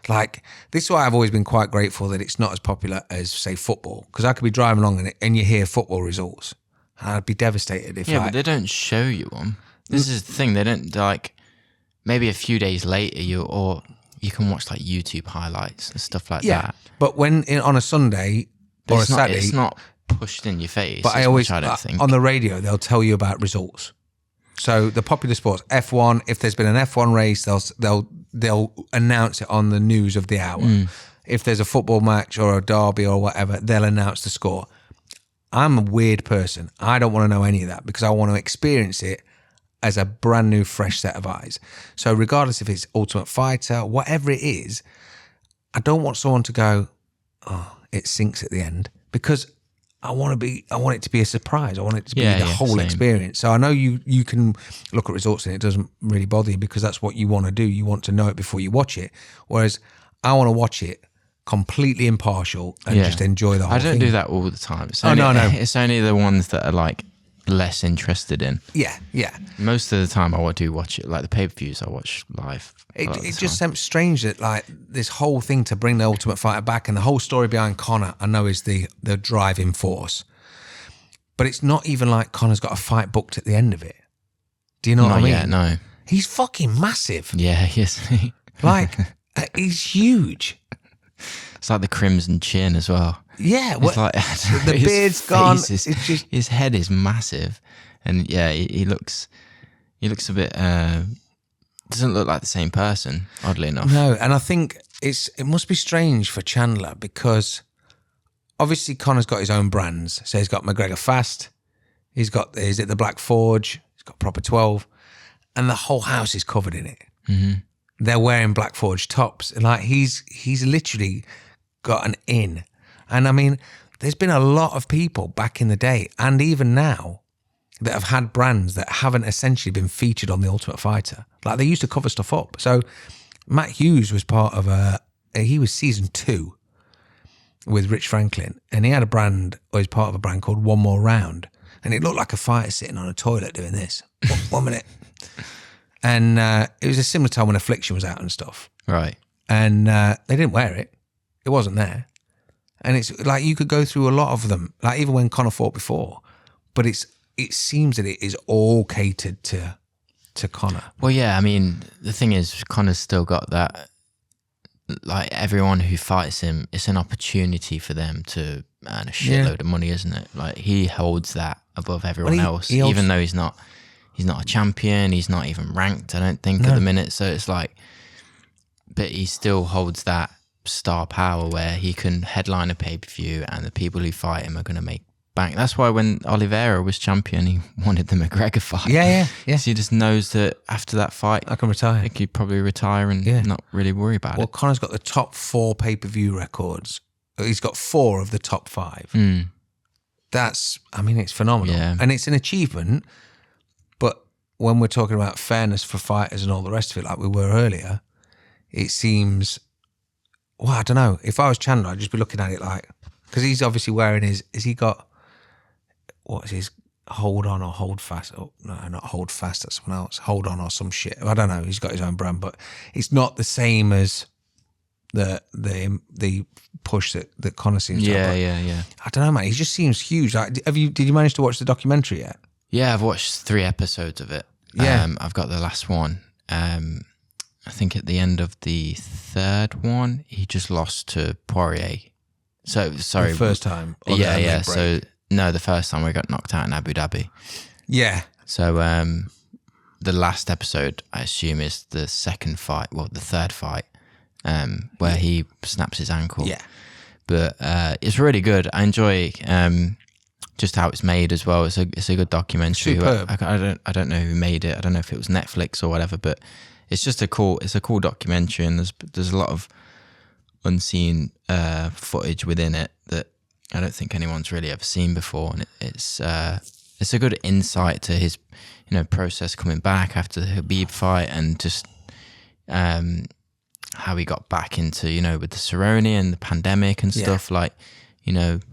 like, this is why I've always been quite grateful that it's not as popular as, say, football. Because I could be driving along and you hear football results. And I'd be devastated if but they don't show you them. This is the thing. They don't, like, maybe a few days later you can watch, like, YouTube highlights and stuff like that. But when on a Sunday or a Saturday... It's not pushed in your face. But I don't think. On the radio, they'll tell you about results. So the popular sports, F1, if there's been an F1 race, they'll announce it on the news of the hour. If there's a football match or a derby or whatever, they'll announce the score. I'm a weird person. I don't want to know any of that because I want to experience it as a brand new, fresh set of eyes. So regardless if it's Ultimate Fighter, whatever it is, I don't want someone to go, oh, it sinks at the end, because I want it to be a surprise. I want it to be the whole experience. So I know you can look at results and it doesn't really bother you because that's what you want to do. You want to know it before you watch it. Whereas I want to watch it completely impartial and just enjoy the whole thing. I don't do that all the time. No. It's only the ones that are like less interested in. Yeah. Most of the time I do watch it, like the pay-per-views I watch live. It just seems strange that like this whole thing to bring the Ultimate Fighter back and the whole story behind Conor, I know is the driving force. But it's not even like Conor's got a fight booked at the end of it. Do you know what I mean? Yeah, no. He's fucking massive. Yeah, he is. Like, he's huge. It's like the crimson chin as well. Yeah, it's like, the beard's gone. His head is massive, and he looks a bit. Doesn't look like the same person, oddly enough. No, and I think it must be strange for Chandler because obviously Conor's got his own brands. So he's got McGregor Fast, he's got the Black Forge, he's got Proper 12, and the whole house is covered in it. They're wearing Black Forge tops, like he's literally got an in. And I mean, there's been a lot of people back in the day and even now that have had brands that haven't essentially been featured on the Ultimate Fighter. Like they used to cover stuff up. So Matt Hughes was part of he was season 2 with Rich Franklin, and he had a brand, or he's part of a brand called One More Round, and it looked like a fighter sitting on a toilet doing this. One minute. And it was a similar time when Affliction was out and stuff. Right. And they didn't wear it. It wasn't there. And it's like you could go through a lot of them, like even when Conor fought before, but it seems that it is all catered to Conor. Well, yeah, I mean, the thing is, Conor's still got that, like everyone who fights him, it's an opportunity for them to earn a shitload of money, isn't it? Like he holds that above everyone else, even though he's not a champion, he's not even ranked, I don't think, at the minute. So it's like, but he still holds that star power where he can headline a pay-per-view and the people who fight him are going to make bank. That's why when Oliveira was champion, he wanted the McGregor fight. Yeah. So he just knows that after that fight, I can retire. he could probably retire and not really worry about Well, it. Conor's got the top 4 pay-per-view records. He's got 4 of the top 5. That's, I mean, it's phenomenal. Yeah. And it's an achievement, but when we're talking about fairness for fighters and all the rest of it, like we were earlier, it seems, well, I don't know. If I was Chandler, I'd just be looking at it like, because he's obviously wearing has he got, what's his hold on or hold fast? Oh, no, not hold fast, that's someone else. Hold on or some shit. I don't know. He's got his own brand, but it's not the same as the push that Conor seems to have. Yeah. I don't know, man. He just seems huge. Like, did you manage to watch the documentary yet? Yeah, I've watched 3 episodes of it. Yeah. I've got the last one. I think at the end of the 3rd one, he just lost to Poirier. So, sorry. The first time? Yeah. So, no, the first time we got knocked out in Abu Dhabi. Yeah. So, the last episode, I assume, is the 2nd fight, well, the 3rd fight, where he snaps his ankle. Yeah. But it's really good. I enjoy just how it's made as well. It's a good documentary. Superb. I don't know who made it. I don't know if it was Netflix or whatever, but it's just a cool documentary, and there's a lot of unseen footage within it that I don't think anyone's really ever seen before, and it's a good insight to his process coming back after the Khabib fight, and just how he got back into with the Cerrone and the pandemic and stuff, like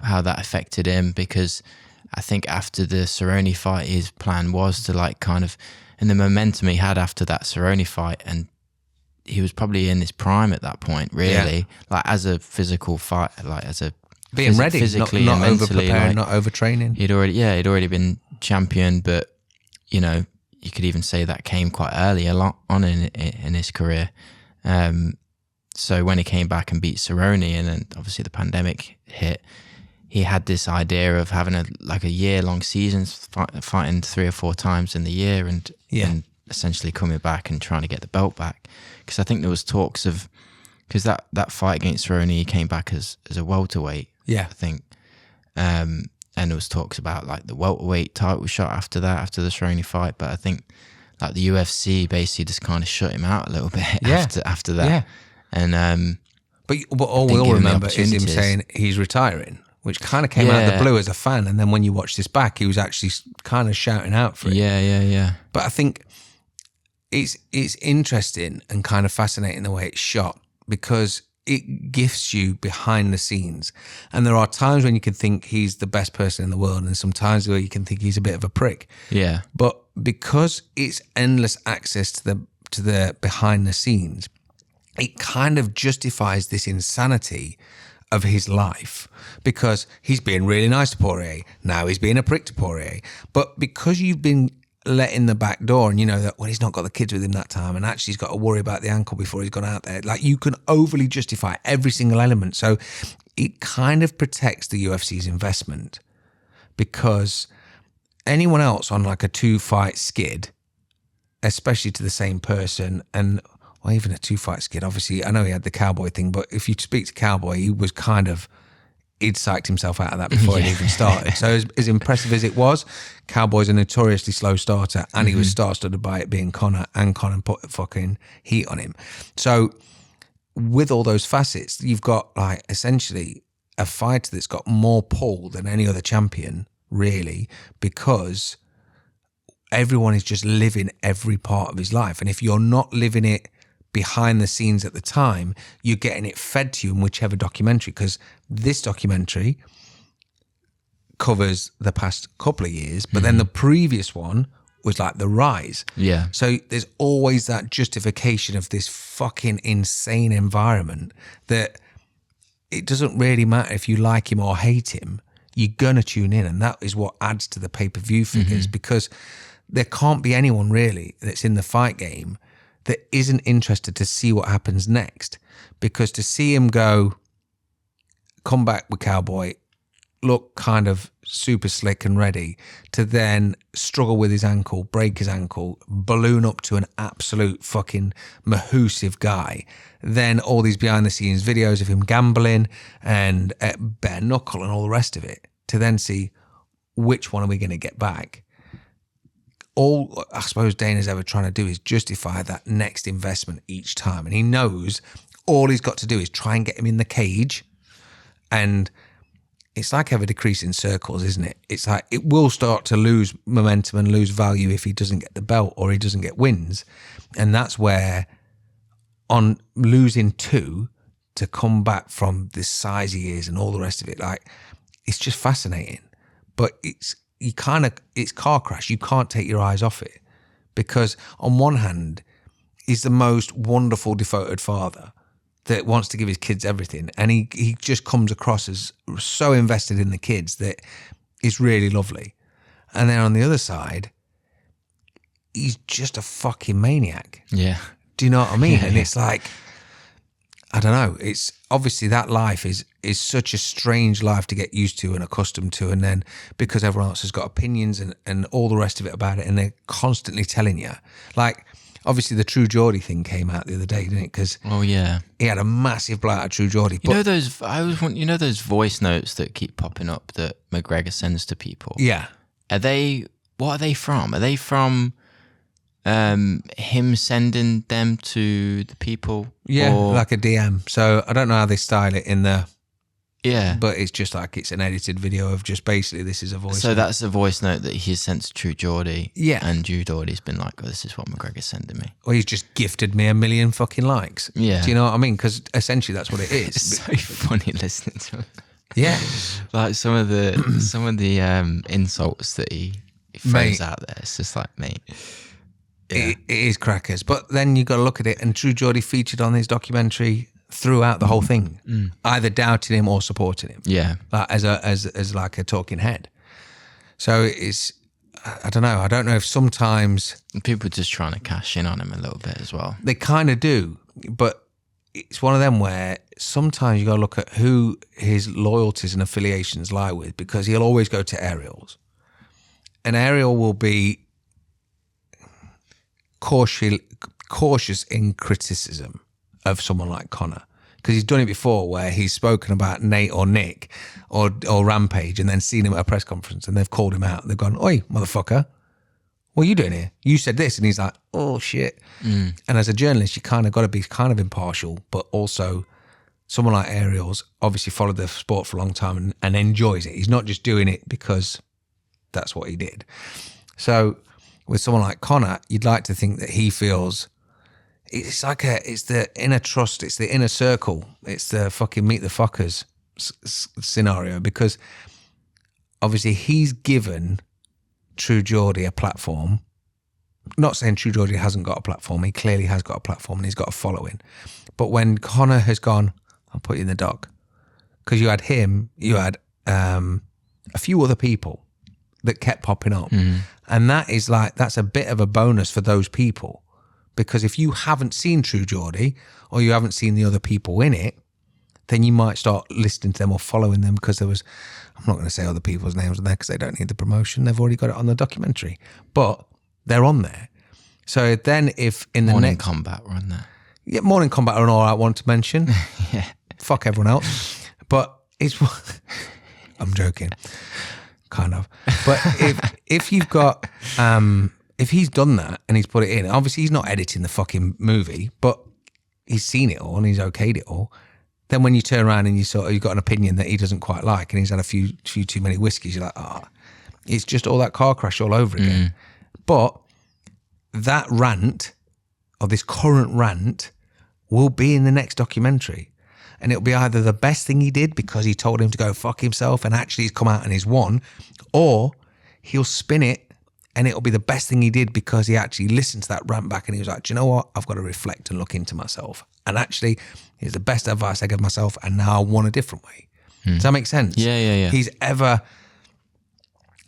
how that affected him, because I think after the Cerrone fight his plan was to like kind of, and the momentum he had after that Cerrone fight, and he was probably in his prime at that point, really, like as a physical fight, like as a being ready, physically not and mentally, over preparing, like, not overtraining. He'd already been champion, but you could even say that came quite early, a lot on in his career. So when he came back and beat Cerrone, and then obviously the pandemic hit, he had this idea of having a year-long season, fighting 3 or 4 times in the year, and essentially coming back and trying to get the belt back. Because I think there was talks of, because that fight against Cerrone, he came back as a welterweight, I think. And there was talks about like the welterweight title shot after that, after the Cerrone fight. But I think like the UFC basically just kind of shut him out a little bit after that. Yeah. And but all we'll remember is him saying he's retiring, which kind of came out of the blue as a fan. And then when you watch this back, he was actually kind of shouting out for it. Yeah. But I think it's interesting and kind of fascinating the way it's shot, because it gifts you behind the scenes. And there are times when you can think he's the best person in the world, and some times where you can think he's a bit of a prick. Yeah. But because it's endless access to the behind the scenes, it kind of justifies this insanity of his life, because he's being really nice to Poirier. Now he's being a prick to Poirier. But because you've been let in the back door, and you know that, well, he's not got the kids with him that time, and actually he's got to worry about the ankle before he's gone out there. Like, you can overly justify every single element. So it kind of protects the UFC's investment, because anyone else on like a 2-fight skid, especially to the same person, and well, even a 2-fight skid, obviously, I know he had the Cowboy thing, but if you speak to Cowboy, he was kind of, he'd psyched himself out of that before he even started. So as impressive as it was, Cowboy's a notoriously slow starter, and he was star-studded by it being Conor, and Conor put fucking heat on him. So with all those facets, you've got like essentially a fighter that's got more pull than any other champion, really, because everyone is just living every part of his life. And if you're not living it behind the scenes at the time, you're getting it fed to you in whichever documentary, because this documentary covers the past couple of years, but then the previous one was like the rise. Yeah. So there's always that justification of this fucking insane environment that it doesn't really matter if you like him or hate him, you're going to tune in. And that is what adds to the pay-per-view figures, because there can't be anyone really that's in the fight game that isn't interested to see what happens next. Because to see him come back with Cowboy, look kind of super slick and ready, to then struggle with his ankle, break his ankle, balloon up to an absolute fucking mahoosive guy, then all these behind the scenes videos of him gambling and bare knuckle and all the rest of it, to then see which one are we going to get back. All I suppose Dana's ever trying to do is justify that next investment each time, and he knows all he's got to do is try and get him in the cage. And it's like ever decreasing circles, isn't it? It's like it will start to lose momentum and lose value if he doesn't get the belt or he doesn't get wins. And that's where, on losing 2 to come back from the size he is and all the rest of it, like, it's just fascinating. But it's car crash. You can't take your eyes off it, because on one hand, he's the most wonderful, devoted father that wants to give his kids everything. And he just comes across as so invested in the kids that is really lovely. And then on the other side, he's just a fucking maniac. Yeah. Do you know what I mean? Yeah, and yeah. it's like, I don't know. It's obviously that life is such a strange life to get used to and accustomed to. And then because everyone else has got opinions and all the rest of it about it, and they're constantly telling you, like, obviously the True Geordie thing came out the other day, didn't it? Because he had a massive blowout at True Geordie. You know those? I always want. You know those voice notes that keep popping up that McGregor sends to people. Yeah. Are they? What are they from? Are they from him sending them to the people? Yeah, or, like a DM. So I don't know how they style it in the. Yeah. But it's just like it's an edited video of just basically this is a voice So note. that's a voice note that he's sent to True Geordie. Yeah. And True Geordie's been like, oh, this is what McGregor's sending me. Or he's just gifted me 1 million fucking likes. Yeah. Do you know what I mean? Because essentially that's what it is. It's so funny listening to him. Yeah. Like some of the insults that he throws out there. It's just like, mate. Yeah. It is crackers. But then you got to look at it, and True Geordie featured on his documentary throughout the whole thing, either doubting him or supporting him. Yeah. Like as like a talking head. So it's, I don't know. I don't know if sometimes people just trying to cash in on him a little bit as well. they kind of do, but it's one of them where sometimes you got to look at who his loyalties and affiliations lie with, because he'll always go to Ariel's, and Ariel will be cautious in criticism of someone like Conor, because he's done it before where he's spoken about Nate or Nick or Rampage and then seen him at a press conference and they've called him out. They've gone, "Oi, motherfucker, what are you doing here? You said this." And he's like, "Oh shit." And as a journalist, you kind of got to be kind of impartial, but also someone like Ariel's obviously followed the sport for a long time and enjoys it. He's not just doing it because that's what he did. So with someone like Conor, you'd like to think that he feels it's the inner trust, it's the inner circle, it's the fucking meet the fuckers scenario, because obviously he's given True Geordie a platform. Not saying True Geordie hasn't got a platform, he clearly has got a platform and he's got a following. But when Conor has gone, "I'll put you in the dock," because you had him, you had a few other people that kept popping up. And that's a bit of a bonus for those people, because if you haven't seen True Geordie or you haven't seen the other people in it, then you might start listening to them or following them, because I'm not going to say other people's names on there because they don't need the promotion. They've already got it on the documentary, but they're on there. So then if in the Morning next... Combat were on there. Yeah, Morning Combat are an all right one to mention. Yeah. Fuck everyone else. But it's... I'm joking. Kind of. But if you've got... if he's done that and he's put it in, obviously he's not editing the fucking movie, but he's seen it all and he's okayed it all. Then when you turn around and you've got an opinion that he doesn't quite like and he's had a few too many whiskeys, you're like, it's just all that car crash all over again. But that rant, or this current rant, will be in the next documentary. And it'll be either the best thing he did because he told him to go fuck himself and actually he's come out and he's won, or he'll spin it And it'll be the best thing he did because he actually listened to that rant back and he was like, do you know what? I've got to reflect and look into myself. And actually, it's the best advice I give myself. And now I want a different way. Does that make sense? Yeah. He's ever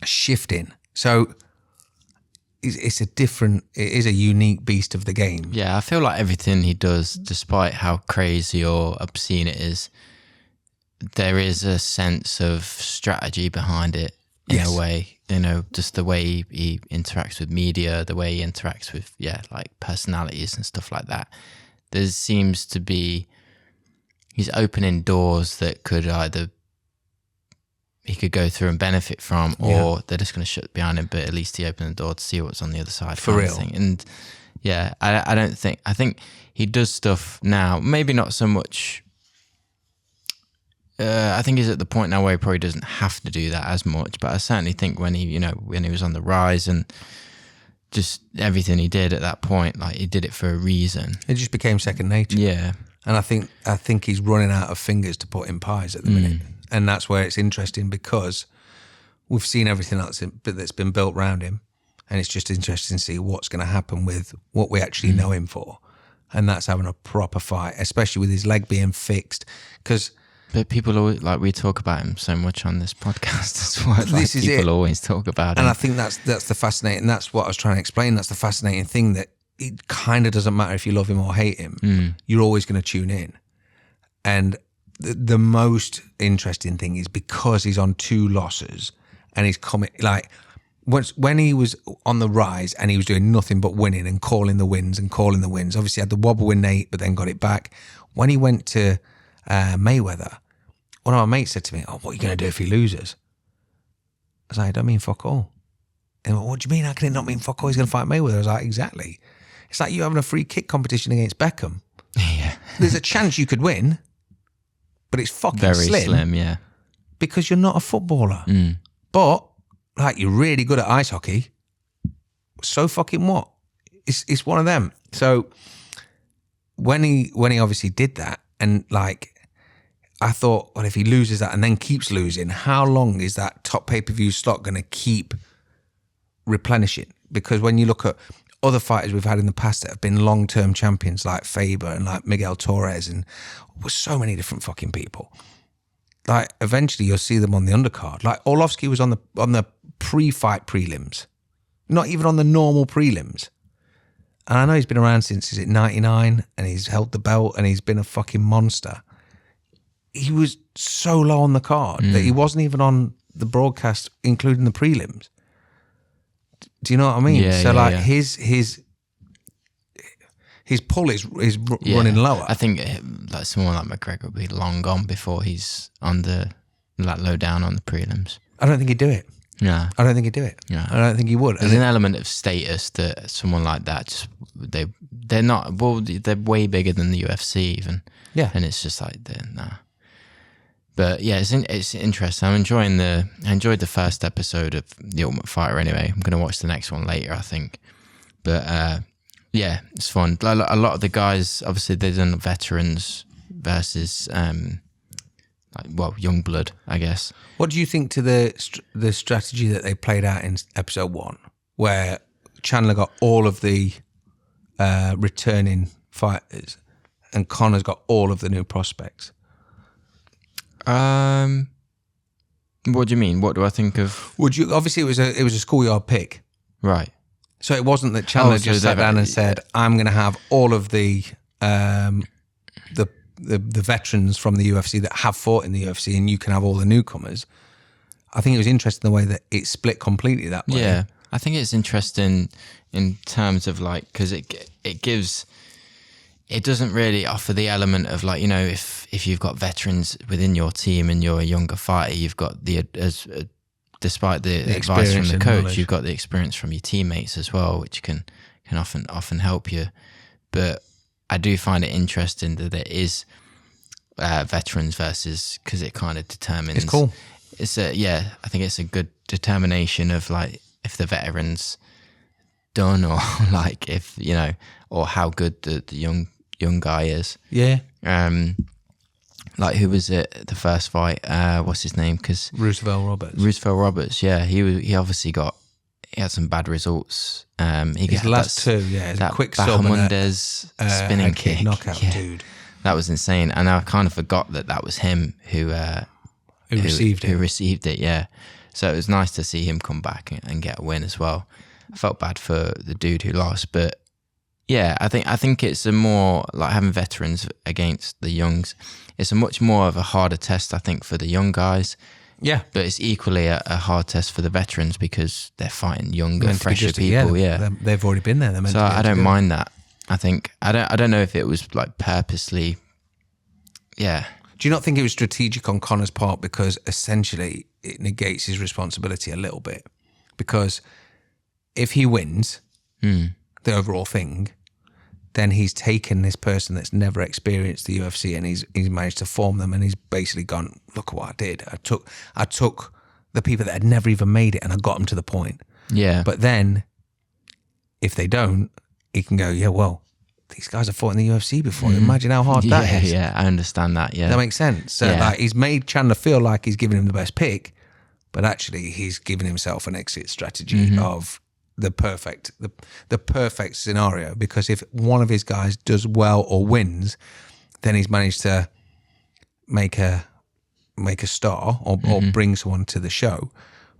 shifting. So it is a unique beast of the game. Yeah, I feel like everything he does, despite how crazy or obscene it is, there is a sense of strategy behind it in a way. You know, just the way he interacts with media, the way he interacts with, like personalities and stuff like that. There seems to be, he's opening doors that could either he could go through and benefit from, or they're just going to shut behind him, but at least he opened the door to see what's on the other side. For real. And I think he does stuff now, maybe not so much. I think he's at the point now where he probably doesn't have to do that as much, but I certainly think when he was on the rise and just everything he did at that point, like he did it for a reason. It just became second nature. Yeah. And I think he's running out of fingers to put in pies at the minute. And that's where it's interesting because we've seen everything that's been built around him. And it's just interesting to see what's going to happen with what we actually know him for. And that's having a proper fight, especially with his leg being fixed. But people always, like, we talk about him so much on this podcast as well. Like, people always talk about him. And I think that's the fascinating, that's what I was trying to explain. That's the fascinating thing, that it kind of doesn't matter if you love him or hate him. You're always going to tune in. And the most interesting thing is because he's on 2 losses and he's coming, like, when he was on the rise and he was doing nothing but winning and calling the wins, obviously had the wobble with Nate, but then got it back. When he went to Mayweather, one of my mates said to me, what are you going to do if he loses? I was like, I don't mean fuck all. And he went, what do you mean? How can it not mean fuck all? He's going to fight Mayweather. I was like, exactly. It's like you having a free kick competition against Beckham. Yeah. There's a chance you could win, but it's fucking very slim, yeah. because you're not a footballer. But like, you're really good at ice hockey. So fucking what? It's one of them. So when he obviously did that, and like, I thought, well, if he loses that and then keeps losing, how long is that top pay-per-view stock going to keep replenishing? Because when you look at other fighters we've had in the past that have been long-term champions, like Faber and like Miguel Torres, and so many different fucking people, like eventually you'll see them on the undercard. Like Orlovsky was on the pre-fight prelims, not even on the normal prelims. And I know he's been around since, is it 99? And he's held the belt and he's been a fucking monster. He was so low on the card that he wasn't even on the broadcast, including the prelims. Do you know what I mean? His pull is running lower. I think like someone like McGregor will be long gone before he's on the low down on the prelims. I don't think he'd do it. Yeah, I don't think he'd do it. Yeah, I don't think he would. There's an element of status that someone like that just they're not. Well, they're way bigger than the UFC even. Yeah, and it's just like nah. But yeah, it's interesting. I enjoyed the first episode of The Ultimate Fighter. Anyway, I'm going to watch the next one later, I think. But yeah, it's fun. A lot of the guys, obviously, they've done veterans versus young blood, I guess. What do you think to the strategy that they played out in episode 1, where Chandler got all of the returning fighters and Conor's got all of the new prospects? What do you mean? What do I think of? Obviously it was a schoolyard pick, right? So it wasn't that Chandler just sat down and said, "I'm going to have all of the veterans from the UFC that have fought in the UFC, and you can have all the newcomers." I think it was interesting the way that it split completely that way. Yeah, I think it's interesting in terms of like, because it doesn't really offer the element of like, you know, if you've got veterans within your team and you're a younger fighter, you've got despite the advice from the coach, knowledge. You've got the experience from your teammates as well, which can often help you. But I do find it interesting that there is veterans versus, because it kind of determines. It's cool. I think it's a good determination of like if the veterans done, or like if, you know, or how good the young guy is. Yeah. Like, who was it? The first fight? What's his name? Because Roosevelt Roberts. Yeah, he obviously got he had some bad results. His last two, that quick sub Bahamundes spinning kick, knockout, dude. That was insane, and I kind of forgot that was him who received it. Yeah, so it was nice to see him come back and get a win as well. I felt bad for the dude who lost, but yeah, I think it's a more like having veterans against the youngs. It's a much more of a harder test, I think, for the young guys. Yeah, but it's equally a hard test for the veterans because they're fighting younger, fresher people. They've already been there. So I don't mind that. I think I don't know if it was like purposely. Yeah. Do you not think it was strategic on Conor's part because essentially it negates his responsibility a little bit? Because if he wins the overall thing, then he's taken this person that's never experienced the UFC and he's managed to form them, and he's basically gone, look at what I did. I took the people that had never even made it and I got them to the point. Yeah. But then if they don't, he can go, yeah, well, these guys have fought in the UFC before. Imagine how hard that is. Yeah, I understand that. Yeah. That makes sense. So like he's made Chandler feel like he's giving him the best pick, but actually he's given himself an exit strategy of the perfect scenario, because if one of his guys does well or wins, then he's managed to make a star or bring someone to the show.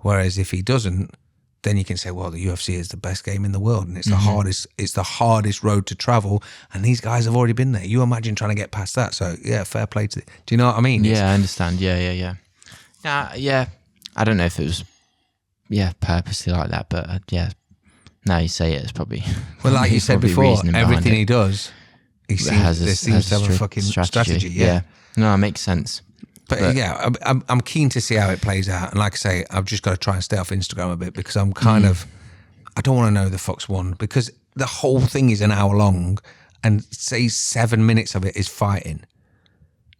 Whereas if he doesn't, then you can say, well, the UFC is the best game in the world and it's the hardest road to travel, and these guys have already been there. You imagine trying to get past that. So yeah, fair play to do you know what I mean? Yeah, I understand. Yeah. I don't know if it was purposely like that, but now you say it, it's probably well, like you said before, everything he does, there seems to have a fucking strategy. Yeah. No, it makes sense. But yeah, I'm keen to see how it plays out. And like I say, I've just got to try and stay off Instagram a bit because I'm kind of, I don't want to know the fuck's won, because the whole thing is an hour long and say 7 minutes of it is fighting.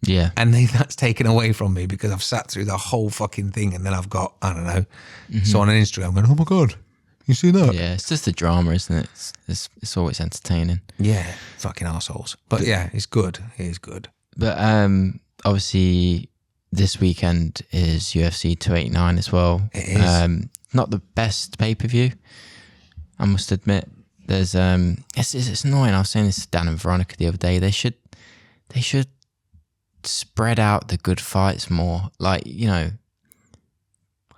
Yeah. And then that's taken away from me because I've sat through the whole fucking thing, and then I've got, I don't know, so on Instagram going, oh my God, you see that? Yeah, it's just the drama, isn't it? It's always entertaining. Yeah, fucking assholes. But yeah, it's good. It is good. But obviously this weekend is UFC 289 as well. It is. Not the best pay-per-view, I must admit. There's it's annoying. I was saying this to Dan and Veronica the other day. They should spread out the good fights more. Like, you know,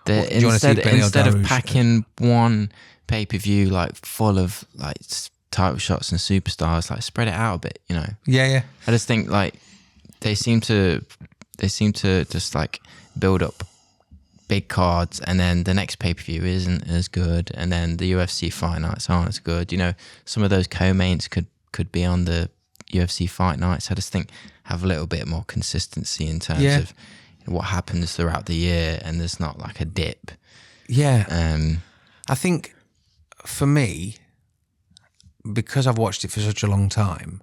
instead of packing one pay-per-view like full of like title shots and superstars, like spread it out a bit, you know. Yeah. I just think like they seem to just like build up big cards, and then the next pay-per-view isn't as good, and then the UFC Fight Nights aren't as good. You know, some of those co-mains could be on the UFC Fight Nights. I just think have a little bit more consistency in terms of what happens throughout the year, and there's not like a dip. Yeah. I think for me, because I've watched it for such a long time,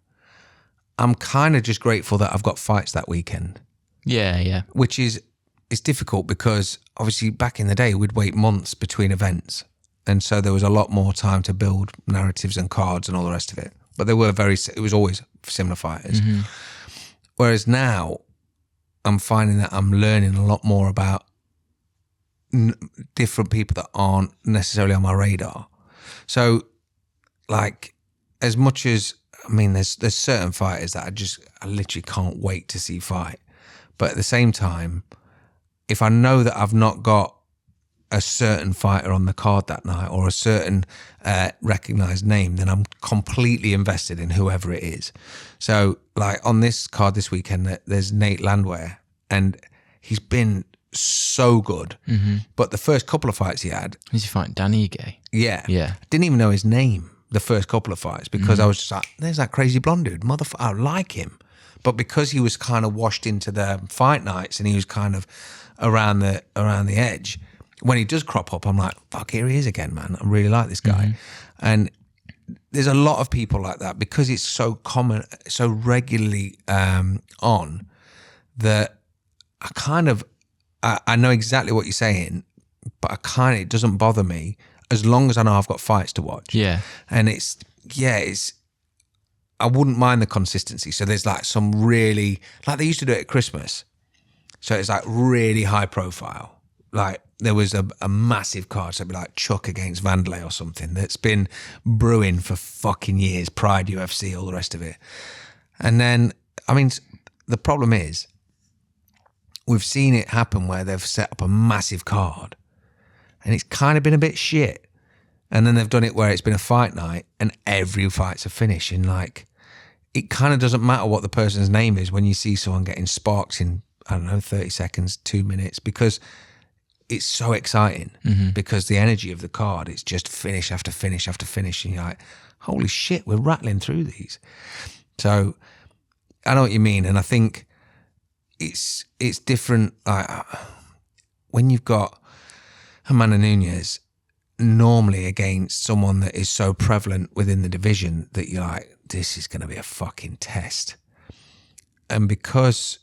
I'm kind of just grateful that I've got fights that weekend. Yeah. Which is, it's difficult because obviously back in the day we'd wait months between events, and so there was a lot more time to build narratives and cards and all the rest of it. But it was always similar fighters. Whereas now I'm finding that I'm learning a lot more about different people that aren't necessarily on my radar. So like, as much as, I mean, there's certain fighters that I literally can't wait to see fight. But at the same time, if I know that I've not got a certain fighter on the card that night or a certain recognised name, then I'm completely invested in whoever it is. So like on this card this weekend, there's Nate Landwehr, and he's been so good. But the first couple of fights he had... He's fighting Dan Ige. Yeah. Yeah. Didn't even know his name the first couple of fights because I was just like, there's that crazy blonde dude, motherfucker, I like him. But because he was kind of washed into the fight nights and he was kind of around the edge, when he does crop up, I'm like, fuck, here he is again, man. I really like this guy. And there's a lot of people like that because it's so common, so regularly on, that I know exactly what you're saying, but it doesn't bother me as long as I know I've got fights to watch. Yeah. And I wouldn't mind the consistency. So there's like some really, like they used to do it at Christmas. So it's like really high profile. like there was a massive card, so it'd be like Chuck against Vanderlei or something that's been brewing for fucking years, Pride, UFC, all the rest of it. And then, I mean, the problem is we've seen it happen where they've set up a massive card and it's kind of been a bit shit. And then they've done it where it's been a fight night and every fight's a finish. And like, it kind of doesn't matter what the person's name is when you see someone getting sparks in, I don't know, 30 seconds, 2 minutes, because it's so exciting because the energy of the card, it's just finish after finish after finish. And you're like, holy shit, we're rattling through these. So I know what you mean. And I think it's different. When you've got Amanda Nunes normally against someone that is so prevalent within the division that you're like, this is going to be a fucking test. And because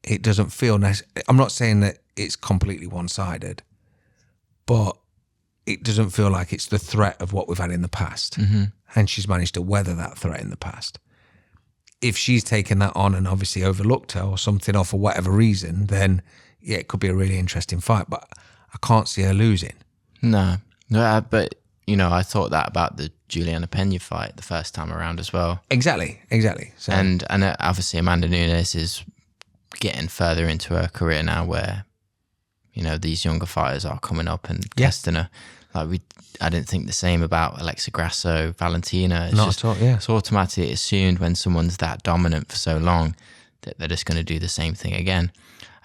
it doesn't feel nice, I'm not saying that it's completely one-sided, but it doesn't feel like it's the threat of what we've had in the past. And she's managed to weather that threat in the past. If she's taken that on and obviously overlooked her or something, or for whatever reason, then yeah, it could be a really interesting fight, but I can't see her losing. No, but you know, I thought that about the Juliana Pena fight the first time around as well. Exactly. So, and obviously Amanda Nunes is getting further into her career now, where you know these younger fighters are coming up and testing her. Like I didn't think the same about Alexa Grasso, Valentina. It's not just, at all. Yeah, it's automatically assumed when someone's that dominant for so long that they're just going to do the same thing again.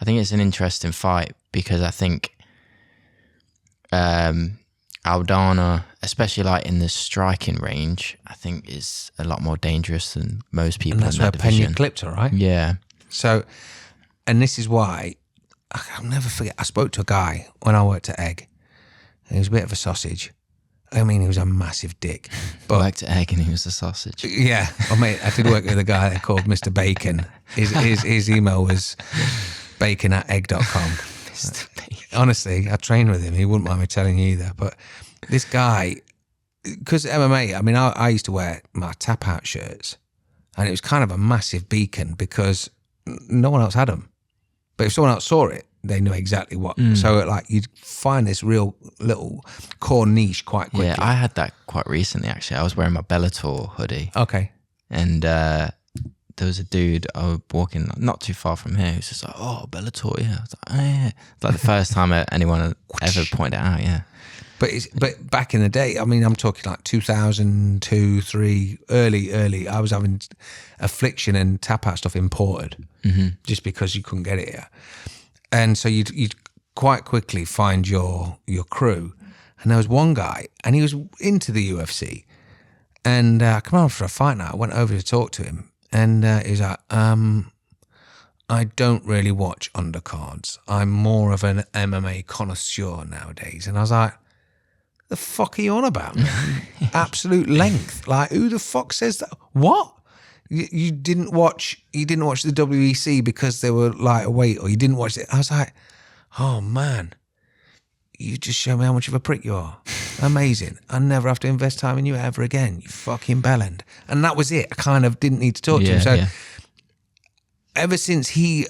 I think it's an interesting fight because I think Aldana, especially like in the striking range, I think is a lot more dangerous than most people. And that's in that where division. Pena clipped her, right? Yeah. So, and this is why I'll never forget. I spoke to a guy when I worked at Egg. He was a bit of a sausage. I mean, he was a massive dick. But worked at Egg and he was a sausage. Yeah. Oh, mate, I did work with a guy there called Mr. Bacon. His email was bacon@egg.com. Honestly, I trained with him. He wouldn't mind me telling you either. But this guy, because MMA, I mean, I used to wear my tap-out shirts and it was kind of a massive beacon because no one else had them. But if someone else saw it, they knew exactly what. So like you'd find this real little core niche quite quickly. Yeah, I had that quite recently actually. I was wearing my Bellator hoodie. Okay. And there was a dude I was walking not too far from here who's just like, oh, Bellator, yeah. I was like, oh, yeah. It's like the first time anyone had ever pointed it out, yeah. But back in the day, I mean, I'm talking like 2002, 3, early, I was having Affliction and tap-out stuff imported just because you couldn't get it here. And so you'd quite quickly find your crew. And there was one guy, and he was into the UFC. And I come over for a fight night. I went over to talk to him. And he was like, I don't really watch undercards. I'm more of an MMA connoisseur nowadays. And I was like, the fuck are you on about, man? Absolute length. Like, who the fuck says that? What? You didn't watch the WEC because they were lightweight, or you didn't watch it? I was like, oh man, you just show me how much of a prick you are. Amazing. I never have to invest time in you ever again, you fucking bellend. And that was it. I kind of didn't need to talk to him. So ever since he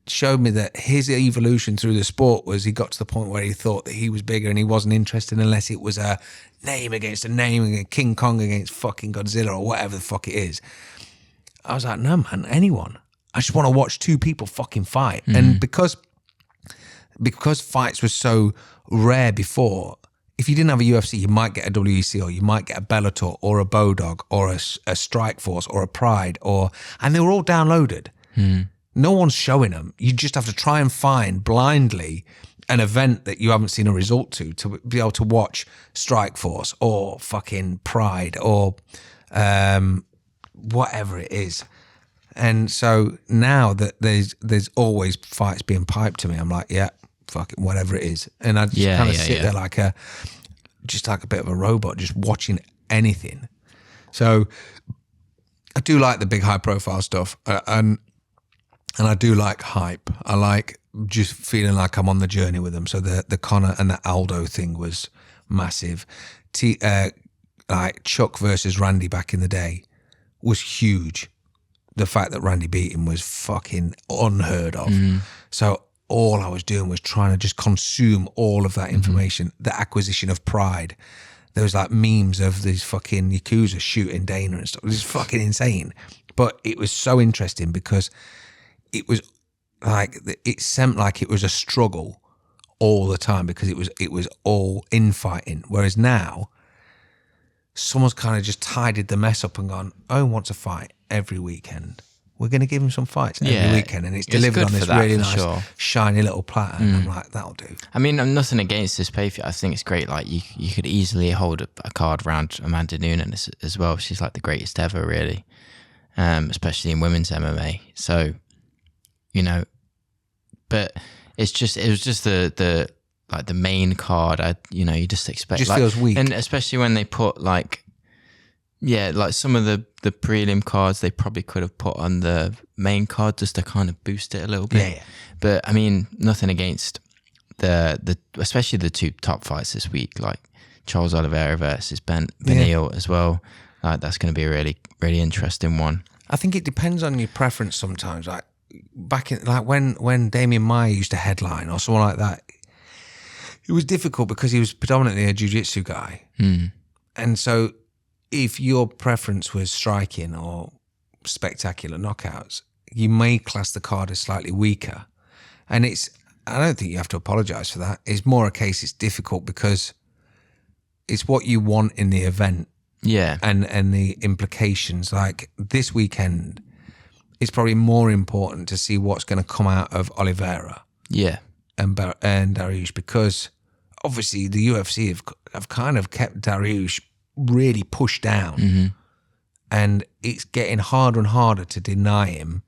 showed me that his evolution through the sport was he got to the point where he thought that he was bigger and he wasn't interested unless it was a name against a name, King Kong against fucking Godzilla or whatever the fuck it is. I was like, no man, anyone. I just want to watch two people fucking fight. And because fights were so rare before, if you didn't have a UFC, you might get a WEC or you might get a Bellator or a Bodog or a Strikeforce or a Pride and they were all downloaded. No one's showing them. You just have to try and find blindly an event that you haven't seen a result to be able to watch Strikeforce or fucking Pride or whatever it is. And so now that there's always fights being piped to me, I'm like, yeah, fuck it, whatever it is. And I just kind of sit there like a bit of a robot, just watching anything. So I do like the big high profile stuff. And I do like hype. I like just feeling like I'm on the journey with them. So the Conor and the Aldo thing was massive. Like Chuck versus Randy back in the day was huge. The fact that Randy beat him was fucking unheard of. So all I was doing was trying to just consume all of that information, the acquisition of pride. There was like memes of these fucking Yakuza shooting Dana and stuff. It was fucking insane. But it was so interesting because it was like, it seemed like it was a struggle all the time because it was all infighting. Whereas now, someone's kind of just tidied the mess up and gone, Owen wants a fight every weekend. We're going to give him some fights every weekend, and it's delivered on this really nice, shiny little platter. And I'm like, that'll do. I mean, I'm nothing against this pay-per-view. I think it's great. Like, you could easily hold a card around Amanda Nunes as well. She's like the greatest ever, really, especially in women's MMA. So, you know, but it was just the like the main card. You just expect. Just like, feels weak, and especially when they put like. Yeah, like some of the prelim cards they probably could have put on the main card just to kind of boost it a little bit. Yeah. But I mean, nothing against the especially the two top fights this week, like Charles Oliveira versus Beneil as well. Like that's going to be a really, really interesting one. I think it depends on your preference sometimes. Like back in like when Damian Maia used to headline or someone like that, it was difficult because he was predominantly a jiu-jitsu guy. And so if your preference was striking or spectacular knockouts, you may class the card as slightly weaker. And I don't think you have to apologise for that. It's more a case it's difficult because it's what you want in the event. Yeah. And the implications. Like this weekend, it's probably more important to see what's going to come out of Oliveira. Yeah. And Dariush, because obviously the UFC have kind of kept Dariush really pushed down, and it's getting harder and harder to deny him.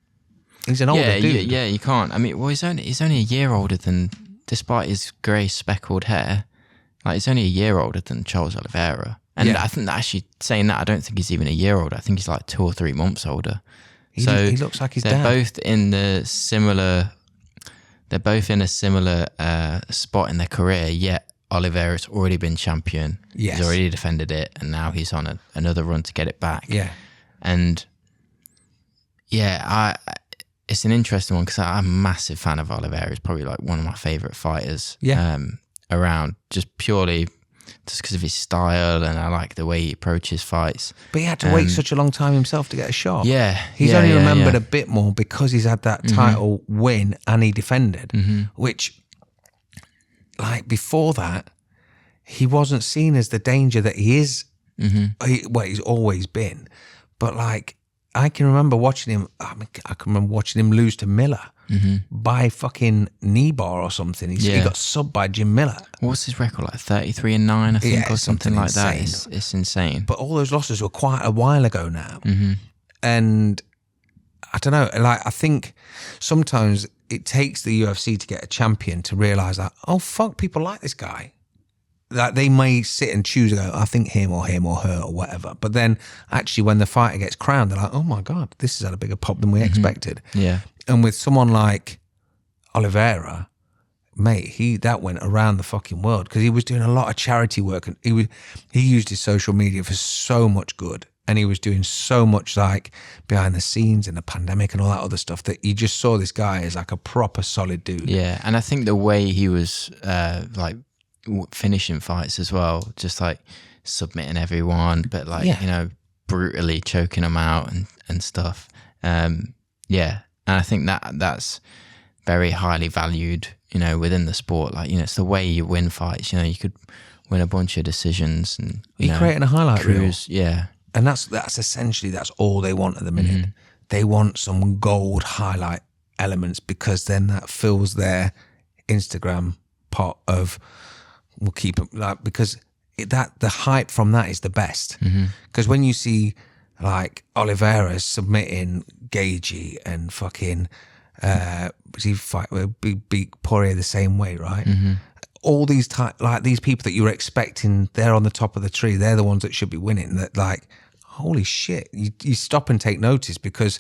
He's an older dude. Yeah, you can't. I mean, well, he's only a year older than, despite his grey speckled hair, like he's only a year older than Charles Oliveira. And I think that actually saying that, I don't think he's even a year older. I think he's like 2 or 3 months older. He looks like his dad. They're both in a similar spot in their career, yet Oliveira's already been champion. Yes. He's already defended it, and now he's on another run to get it back. Yeah. And it's an interesting one because I'm a massive fan of Oliveira. He's probably like one of my favourite fighters around, just purely just because of his style, and I like the way he approaches fights. But he had to wait such a long time himself to get a shot. Yeah. He's only remembered a bit more because he's had that title win and he defended, which... like before that, he wasn't seen as the danger that he is. He's always been. But like, I can remember watching him. I can remember watching him lose to Miller by fucking knee bar or something. He got subbed by Jim Miller. What's his record? Like 33-9, I think, or something like that. It's insane. But all those losses were quite a while ago now, and I don't know. Like, I think sometimes it takes the UFC to get a champion to realise that, oh, fuck, people like this guy. Like, they may sit and choose and go, I think him or her or whatever. But then actually when the fighter gets crowned, they're like, oh my God, this has had a bigger pop than we expected. Yeah. And with someone like Oliveira, mate, that went around the fucking world because he was doing a lot of charity work, and he used his social media for so much good. And he was doing so much like behind the scenes in the pandemic and all that other stuff that you just saw this guy as like a proper solid dude. Yeah, and I think the way he was like finishing fights as well, just like submitting everyone, but like, brutally choking them out and stuff. And I think that's very highly valued, within the sport. Like, it's the way you win fights. You could win a bunch of decisions and creating a highlight reel. Yeah. And that's essentially, that's all they want at the minute. They want some gold highlight elements because then that fills their Instagram pot of, we'll keep it like, because the hype from that is the best. Because when you see like Oliveira submitting Gagey and fucking, beat Poirier the same way, right? All these these people that you're expecting, they're on the top of the tree. They're the ones that should be winning. That like, holy shit, you stop and take notice because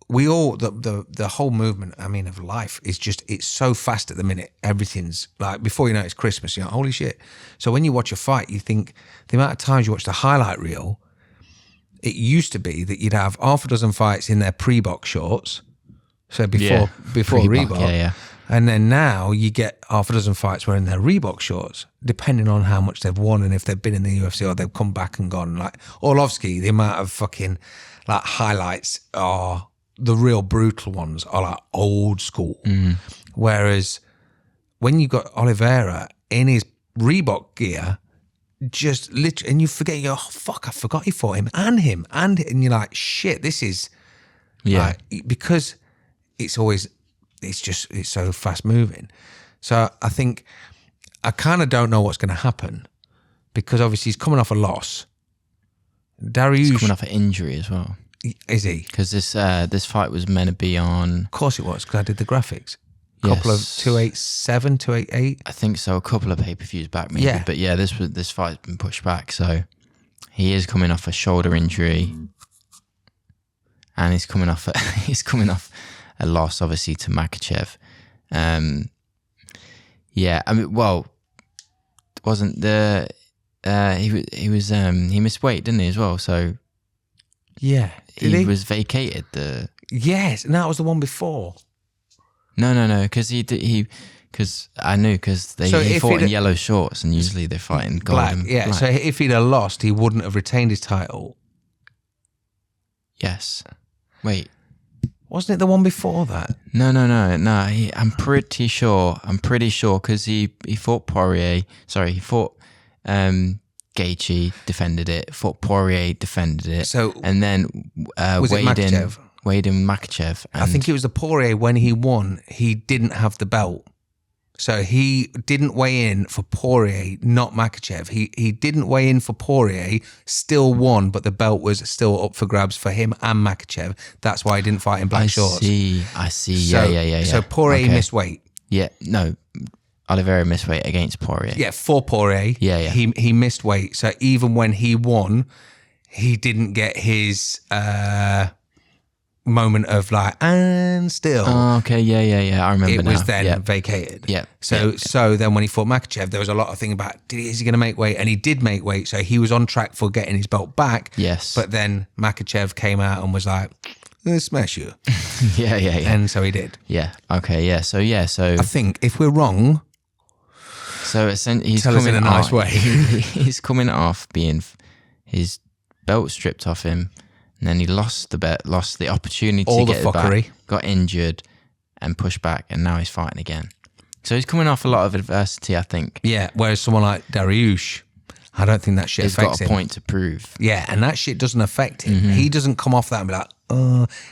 we all, the whole movement, of life is just, it's so fast at the minute. Everything's like, before you know it's Christmas, holy shit. So when you watch a fight, you think the amount of times you watch the highlight reel, it used to be that you'd have half a dozen fights in their pre-box shorts. So before Reebok. And then now you get half a dozen fights wearing their Reebok shorts, depending on how much they've won and if they've been in the UFC or they've come back and gone. Like Orlovsky, the amount of fucking like highlights are the real brutal ones are like old school. Whereas when you got Oliveira in his Reebok gear, just literally, and you forget, you go, oh fuck, I forgot he fought him, and you're like, shit, this is like, because it's so fast moving. So I think I kind of don't know what's going to happen, because obviously he's coming off a loss. Dariush, He's coming off an injury as well. Is he? Because this fight was meant to be on. Of course it was, because I did the graphics. Couple of 287, 288. I think so. A couple of pay-per-views back, maybe. Yeah. But yeah, this fight's been pushed back. So he is coming off a shoulder injury, and he's coming off a loss, obviously, to Makhachev. Yeah, I mean, well, wasn't the he missed weight, didn't he, as well? So Yeah. Did he was vacated. Yes, and that was the one before. No, because because I knew, because he fought in yellow shorts, and usually they fight in gold and Yeah, black. so if he'd have lost, he wouldn't have retained his title. Yes. Wait. Wasn't it the one before that? No. I'm pretty sure, because he fought Poirier. Sorry, he fought Gaethje, defended it. Fought Poirier, defended it. So and then was it Makhachev? Weighed in Makhachev. I think it was the Poirier. When he won, he didn't have the belt. So he didn't weigh in for Poirier, not Makhachev. He didn't weigh in for Poirier, still won, but the belt was still up for grabs for him and Makhachev. That's why he didn't fight in black shorts. I see. So, Yeah. So Poirier missed weight. Yeah, no. Oliveira missed weight against Poirier. Yeah, for Poirier. Yeah. He missed weight. So even when he won, he didn't get his moment of like, and still. Oh, okay, yeah. I remember now. It was then vacated. Yeah. So then when he fought Makhachev, there was a lot of thing about, is he going to make weight? And he did make weight. So he was on track for getting his belt back. Yes. But then Makhachev came out and was like, "I'll smash you." Yeah. And so he did. Yeah. Okay. Yeah. So I think if we're wrong, so he's tell us coming in a nice way. He's coming off being his belt stripped off him, and then he lost the bet, lost the opportunity All to the get it fuckery. back, got injured, and pushed back, and now he's fighting again. So he's coming off a lot of adversity, I think. Yeah. Whereas someone like Dariush, I don't think that shit He's affects got a him. point to prove. Yeah, and that shit doesn't affect him. He doesn't come off that and be like,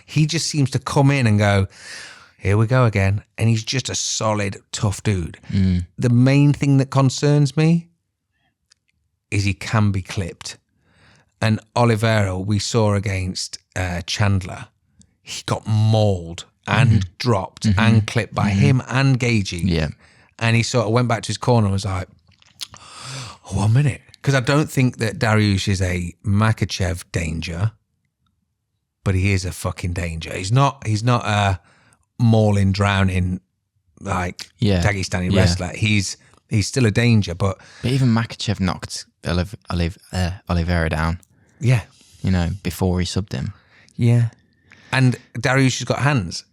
he just seems to come in and go, here we go again. And he's just a solid, tough dude. The main thing that concerns me is he can be clipped. And Oliveira, we saw against Chandler, he got mauled and dropped and clipped by him and Gaethje. Yeah. And he sort of went back to his corner and was like, 1 minute. Because I don't think that Dariush is a Makhachev danger, but he is a fucking danger. He's not a mauling, drowning, like Dagestani wrestler. He's still a danger, but even Makhachev knocked Oliveira down. Yeah. Before he subbed him. Yeah. And Dariush has got hands.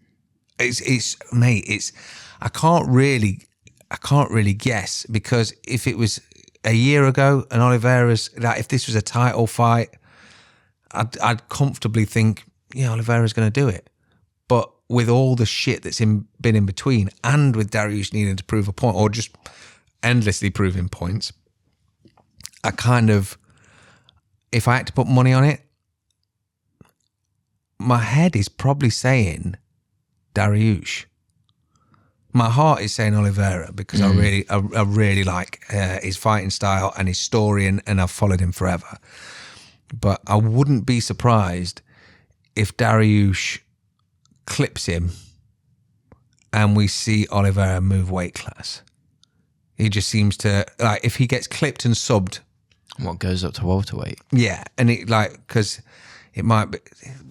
I can't really guess, because if it was a year ago and Oliveira's, like, if this was a title fight, I'd comfortably think, yeah, Oliveira's going to do it. But with all the shit that's been in between, and with Dariush needing to prove a point or just endlessly proving points, I kind of, if I had to put money on it, my head is probably saying Dariush. My heart is saying Oliveira, because I really like his fighting style and his story, and I've followed him forever. But I wouldn't be surprised if Dariush clips him and we see Oliveira move weight class. He just seems to, like, if he gets clipped and subbed. What goes up to welterweight? Yeah. And because it might be,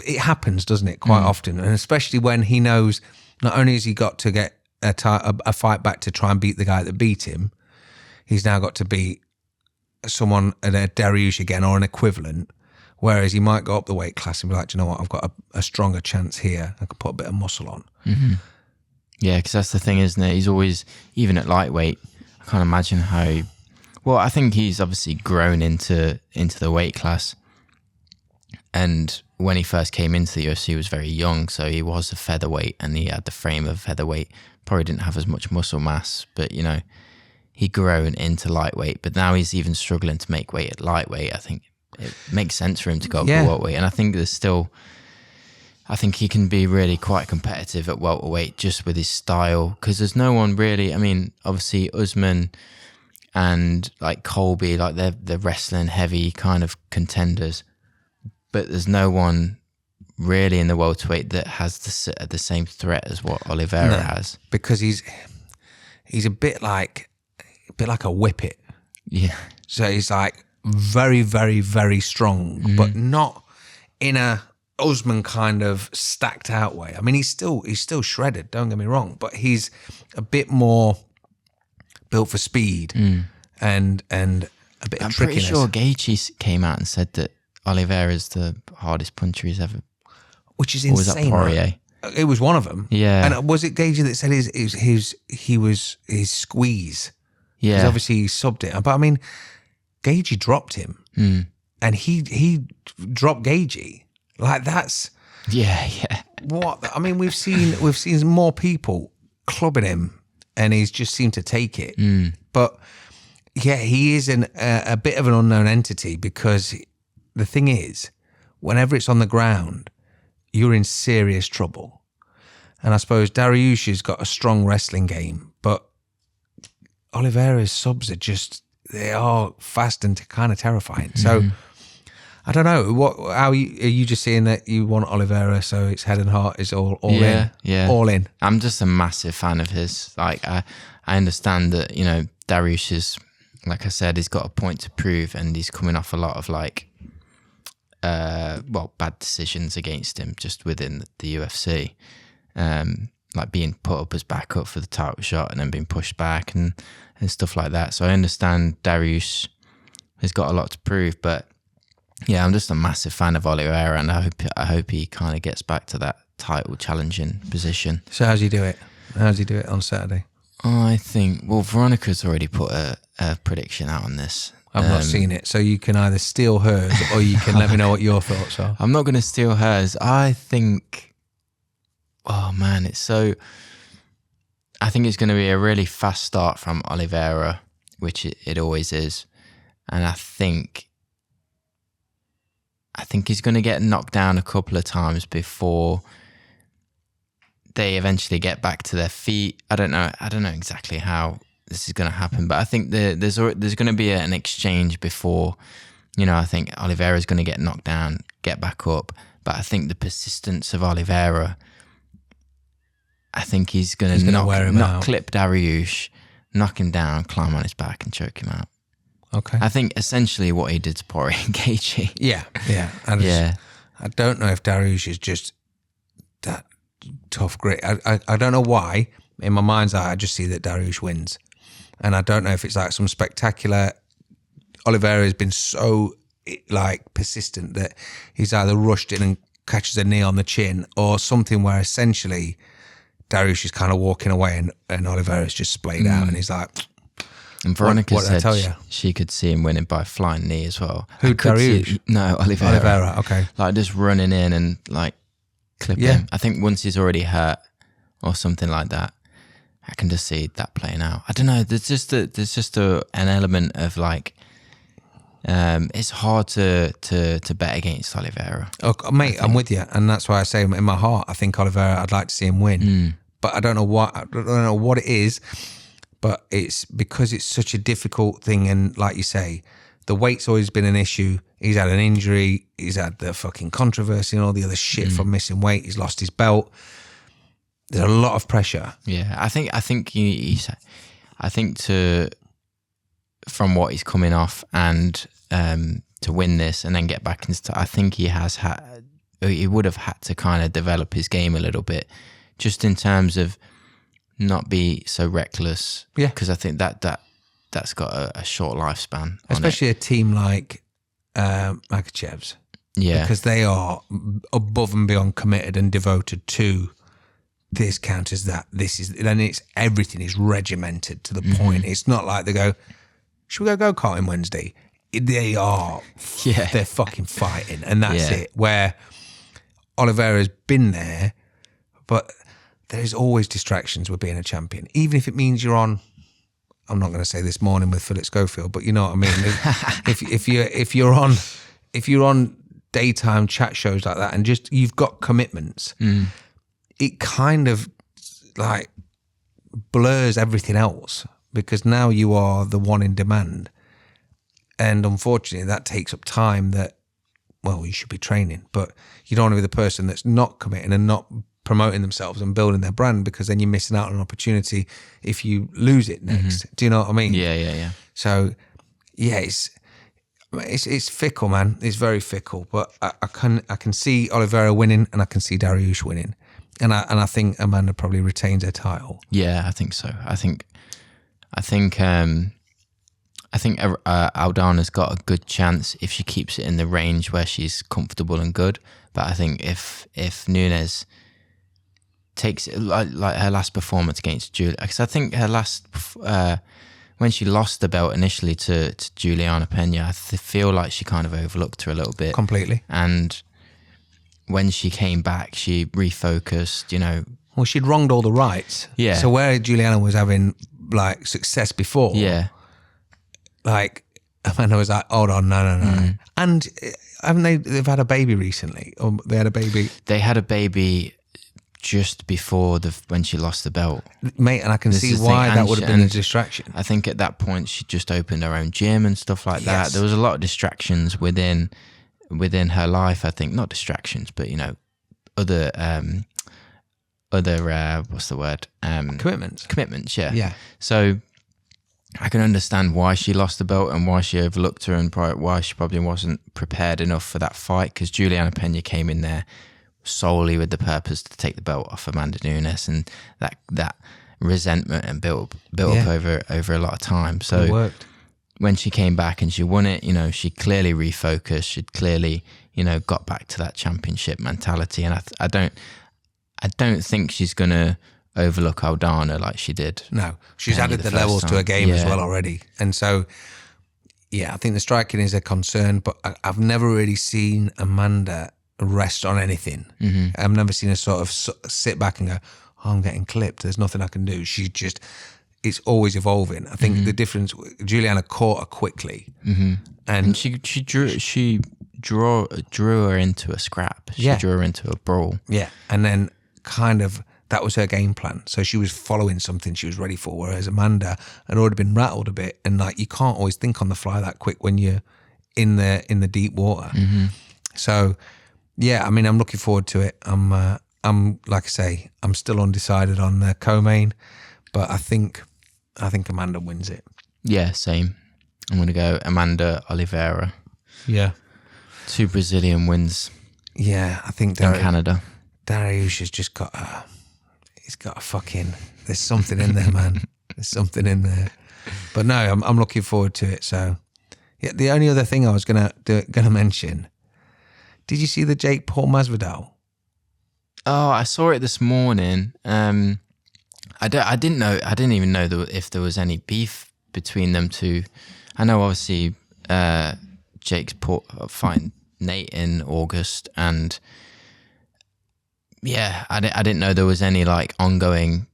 it happens, doesn't it, quite often. And especially when he knows not only has he got to get a fight back to try and beat the guy that beat him, he's now got to beat someone at a Dariush again, or an equivalent, whereas he might go up the weight class and be like, do you know what, I've got a stronger chance here, I can put a bit of muscle on. Yeah, because that's the thing, isn't it? He's always, even at lightweight, I can't imagine how. Well, I think he's obviously grown into the weight class. And when he first came into the UFC, he was very young, so he was a featherweight and he had the frame of featherweight. Probably didn't have as much muscle mass, but he'd grown into lightweight. But now he's even struggling to make weight at lightweight. I think it makes sense for him to go up to welterweight, and I think I think he can be really quite competitive at welterweight just with his style, because there's no one really. I mean, obviously Usman and like Colby, like they're wrestling heavy kind of contenders, but there's no one really in the welterweight that has the same threat as what Oliveira has, because he's a bit like a whippet. Yeah. So he's like very, very, very strong, but not in a Usman kind of stacked out way. I mean, he's still shredded, don't get me wrong, but he's a bit more built for speed and a bit of trickiness. I'm pretty sure Gaethje came out and said that Oliveira is the hardest puncher he's ever. Which is insane. Or was that Poirier? Right? It was one of them. Yeah. And was it Gaethje that said his squeeze? Yeah. Because obviously he subbed it. But I mean, Gaethje dropped him, and he dropped Gaethje. Like that's what I mean. We've seen more people clubbing him, and he's just seemed to take it. But yeah, he is a bit of an unknown entity, because the thing is, whenever it's on the ground, you're in serious trouble. And I suppose Dariush has got a strong wrestling game, but Oliveira's subs they are fast and kind of terrifying. So. I don't know. Are you just seeing that you want Oliveira, so it's head and heart is all in? Yeah. All in. I'm just a massive fan of his. Like, I understand that, Dariush is, like I said, he's got a point to prove, and he's coming off a lot of bad decisions against him just within the UFC. Like being put up as backup for the title shot and then being pushed back and stuff like that. So I understand Dariush has got a lot to prove, but yeah, I'm just a massive fan of Oliveira, and I hope he kind of gets back to that title challenging position. So how's he do it? How's he do it on Saturday? I think, Veronica's already put a prediction out on this. I've not seen it, so you can either steal hers or you can let me know what your thoughts are. I'm not going to steal hers. I think, I think it's going to be a really fast start from Oliveira, which it always is, and I think he's going to get knocked down a couple of times before they eventually get back to their feet. I don't know exactly how this is going to happen, but I think there's going to be an exchange before. I think Oliveira's going to get knocked down, get back up, but I think the persistence of Oliveira, I think he's going to clip Dariush, knock him down, climb on his back, and choke him out. Okay. I think essentially what he did to Poirier and Gaethje. Yeah. I don't know if Dariush is just that tough grit. I don't know why. In my mind's eye, I just see that Dariush wins. And I don't know if it's like some spectacular. Oliveira has been so persistent that he's either rushed in and catches a knee on the chin, or something where essentially Dariush is kind of walking away and Oliveira's just splayed out, and he's like. And Veronica what did I tell said you? she could see him winning by flying knee as well. Who, Dariush? No, Oliveira. Oliveira, okay. Like just running in and clipping him. I think once he's already hurt or something like that, I can just see that playing out. I don't know. There's just an element of it's hard to bet against Oliveira. Oh, mate, I'm with you, and that's why I say in my heart, I think Oliveira. I'd like to see him win, but I don't know what it is. But it's because it's such a difficult thing, and like you say, the weight's always been an issue. He's had an injury, he's had the fucking controversy and all the other shit from missing weight. He's lost his belt. There's a lot of pressure. Yeah, I think from what he's coming off and to win this and then get back into, I think he would have had to kind of develop his game a little bit, just in terms of not be so reckless. Yeah, because I think that's got a short lifespan, especially a team like Makhachev's. Yeah, because they are above and beyond committed and devoted to this counters that. This is, then it's everything is regimented to the point. It's not like they go, should we go karting Wednesday? They are, they're fucking fighting, and that's it. Where Oliveira's been there, but there's always distractions with being a champion, even if it means you're on. I'm not going to say this morning with Philip Schofield, but you know what I mean. if you're on daytime chat shows like that, and just you've got commitments, it kind of like blurs everything else, because now you are the one in demand. And unfortunately, that takes up time that, well, you should be training, but you don't want to be the person that's not committing and not promoting themselves and building their brand, because then you're missing out on an opportunity if you lose it next. Do you know what I mean? Yeah. So, yeah, it's fickle, man. It's very fickle. But I can see Oliveira winning, and I can see Dariush winning, and I think Amanda probably retains her title. Yeah, I think so. I think Aldana's got a good chance if she keeps it in the range where she's comfortable and good. But I think if Nunes takes it like her last performance against Julia, because I think her last when she lost the belt initially to Juliana Pena, I feel like she kind of overlooked her a little bit Completely. And when she came back, she refocused. Well, she'd wronged all the rights. Yeah. So where Juliana was having like success before, like Amanda was like, hold on, no. And haven't they've had a baby recently? Or they had a baby? They had a baby just before when she lost the belt, mate, and I can see why that would have been a distraction. I think at that point she just opened her own gym and stuff like that. Yes. There was a lot of distractions within her life. I think not distractions, but other what's the word? Commitments. Yeah. So I can understand why she lost the belt and why she overlooked her, and why she probably wasn't prepared enough for that fight, because Juliana Pena came in there solely with the purpose to take the belt off Amanda Nunes, and that resentment and built up over a lot of time. So it worked. When she came back and she won it, she clearly refocused. She'd clearly, got back to that championship mentality, and I don't think she's gonna overlook Aldana like she did. No, she's added the first levels time. to her game as well already, and so I think the striking is a concern. But I've never really seen Amanda rest on anything. I've never seen her sort of sit back and go, oh, I'm getting clipped, there's nothing I can do. It's always evolving. I think the difference, Juliana caught her quickly, and she drew her into a scrap. She drew her into a brawl. Yeah, and then kind of that was her game plan. So she was following something she was ready for, whereas Amanda had already been rattled a bit, and like you can't always think on the fly that quick when you're in the deep water. So yeah, I mean, I'm looking forward to it. I'm like I say, I'm still undecided on the co-main, but I think Amanda wins it. Yeah, same. I'm going to go Amanda Oliveira. Yeah. 2 Brazilian wins. Yeah, I think in Canada. Dariush has just got he's got a fucking, there's something in there, man. There's something in there. But no, I'm looking forward to it. So yeah, the only other thing I was gonna mention, did you see the Jake Paul Masvidal? Oh, I saw it this morning. I didn't even know if there was any beef between them two. I know obviously Jake's fighting Nate in August, and yeah, I didn't know there was any like ongoing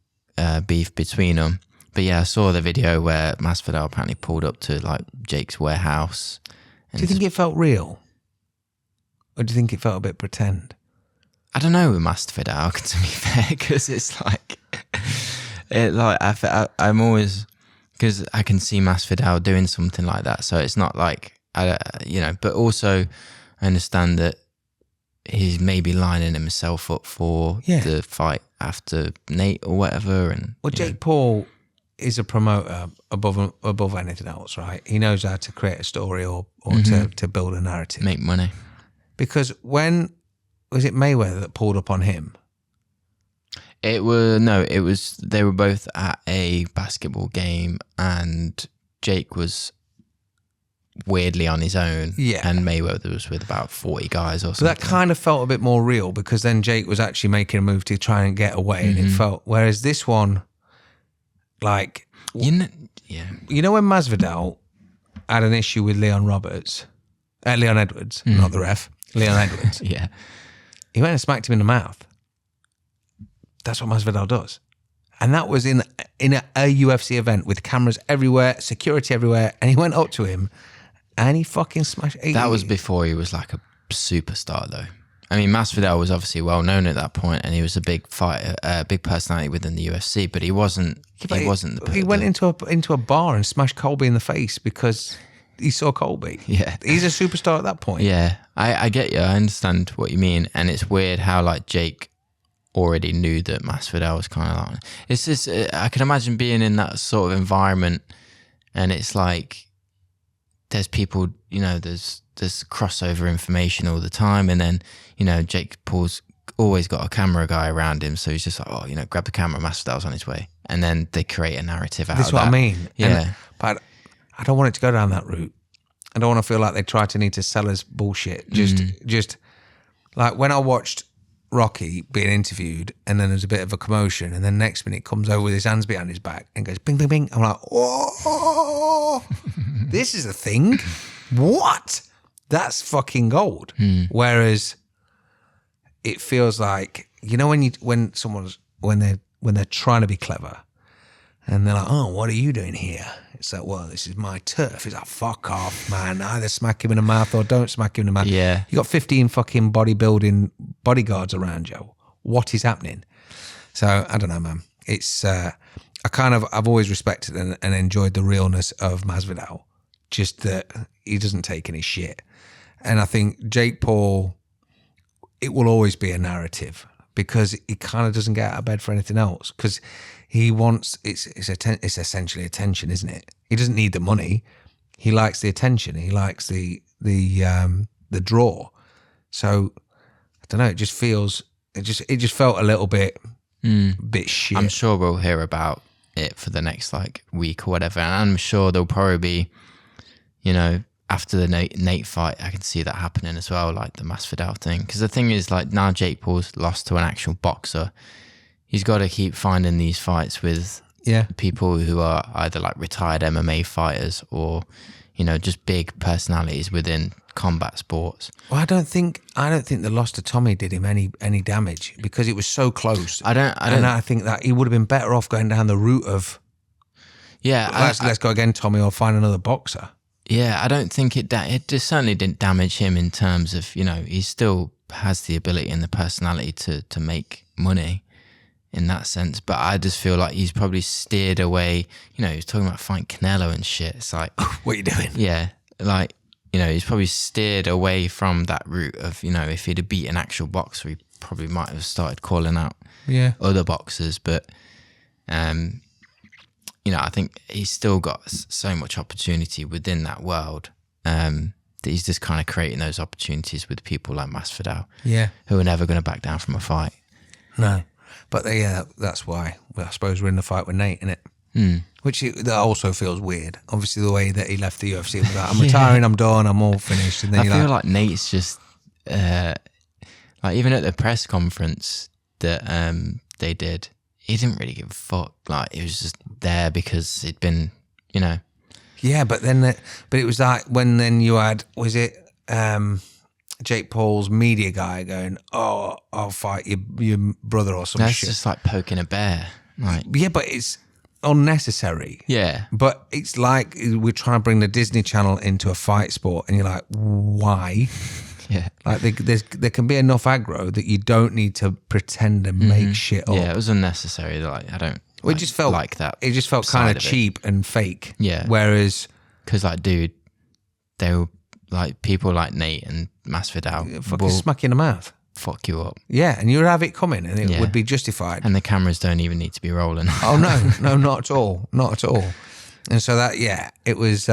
beef between them. But yeah, I saw the video where Masvidal apparently pulled up to like Jake's warehouse. Do you think it felt real? Or do you think it felt a bit pretend? I don't know with Masvidal, to be fair, because it's like, I'm always, because I can see Masvidal doing something like that. So it's not like, but also I understand that he's maybe lining himself up for the fight after Nate or whatever. And well, Jake Paul is a promoter above anything else, right? He knows how to create a story or to build a narrative. Make money. Because when, was it Mayweather that pulled up on him? They were both at a basketball game, and Jake was weirdly on his own. Yeah. And Mayweather was with about 40 guys or But something. that kind of felt a bit more real because then Jake was actually making a move to try and get away, and it felt. Whereas this one, like, You know, you know when Masvidal had an issue with Leon Edwards, not the ref, Leon Edwards. yeah. He went and smacked him in the mouth. That's what Masvidal does. And that was in a UFC event with cameras everywhere, security everywhere. And he went up to him and he fucking smashed. That was before he was like a superstar, though. I mean, Masvidal was obviously well known at that point, and he was a big fighter, big personality within the UFC. But he wasn't. He wasn't. He went into a bar and smashed Colby in the face because he saw Colby. Yeah, he's a superstar at that point. Yeah, I get you. I understand what you mean, and it's weird how like Jake already knew that Masvidal was kind of like. It's just I can imagine being in that sort of environment, and it's like there's people, you know, there's crossover information all the time, and then you know Jake Paul's always got a camera guy around him, so he's just like, oh, you know, grab the camera, Masvidal's on his way, and then they create a narrative out of that. That's what I mean. Yeah, but I don't want it to go down that route. I don't want to feel like they try to need to sell us bullshit. Just like when I watched Rocky being interviewed, and then there's a bit of a commotion, and then next minute comes over with his hands behind his back and goes bing, bing, bing. I'm like, oh, this is a thing. What? That's fucking gold. Whereas it feels like, you know, when they're trying to be clever, and they're like, oh, what are you doing here? It's like, well, this is my turf. It's like, fuck off, man. Either smack him in the mouth or don't smack him in the mouth. Yeah. You got 15 fucking bodybuilding bodyguards around you. What is happening? So I don't know, man. It's I've always respected and enjoyed the realness of Masvidal. Just that he doesn't take any shit. And I think Jake Paul, it will always be a narrative because he kind of doesn't get out of bed for anything else because he wants, it's essentially attention, isn't it? He doesn't need the money. He likes the attention. He likes the draw. So I don't know. It just felt a little bit shit. I'm sure we'll hear about it for the next like week or whatever, and I'm sure there'll probably be, you know, after the Nate fight, I can see that happening as well, like the Masvidal thing. Because the thing is, like, now Jake Paul's lost to an actual boxer. He's got to keep finding these fights with people who are either like retired MMA fighters or, you know, just big personalities within combat sports. Well, I don't think the loss to Tommy did him any damage because it was so close. I think that he would have been better off going down the route of let's go again, Tommy, or find another boxer. Yeah, I don't think it just certainly didn't damage him in terms of, you know, he still has the ability and the personality to make money in that sense. But I just feel like he's probably steered away. You know, he was talking about fighting Canelo and shit. It's like, what are you doing? Yeah, like, you know, he's probably steered away from that route of, you know, if he'd have beat an actual boxer, he probably might have started calling out other boxers. But, you know, I think he's still got so much opportunity within that world that he's just kind of creating those opportunities with people like Masvidal, who are never going to back down from a fight. No, but that's why. Well, I suppose we're in the fight with Nate, innit? Which that also feels weird. Obviously, the way that he left the UFC, was like, I'm retiring, I'm done, I'm all finished. And then I feel like Nate's just like even at the press conference that they did. He didn't really give a fuck. Like, he was just there because he'd been, you know. Yeah, but it was like when then you had, was it Jake Paul's media guy going, oh, I'll fight your brother or some That's shit. That's just like poking a bear. Like, yeah, but it's unnecessary. Yeah. But it's like we're trying to bring the Disney Channel into a fight sport and you're like, why? Yeah, like there can be enough aggro that you don't need to pretend and make shit up. Yeah, it was unnecessary. Like, I don't. Well, it just felt like that. It just felt kind of cheap and fake. Yeah. Whereas, because like, dude, they were like people like Nate and Masvidal fucking smack you in the mouth, fuck you up. Yeah, and you'd have it coming, and it would be justified. And the cameras don't even need to be rolling. Oh no, not at all, not at all. And so that, it was.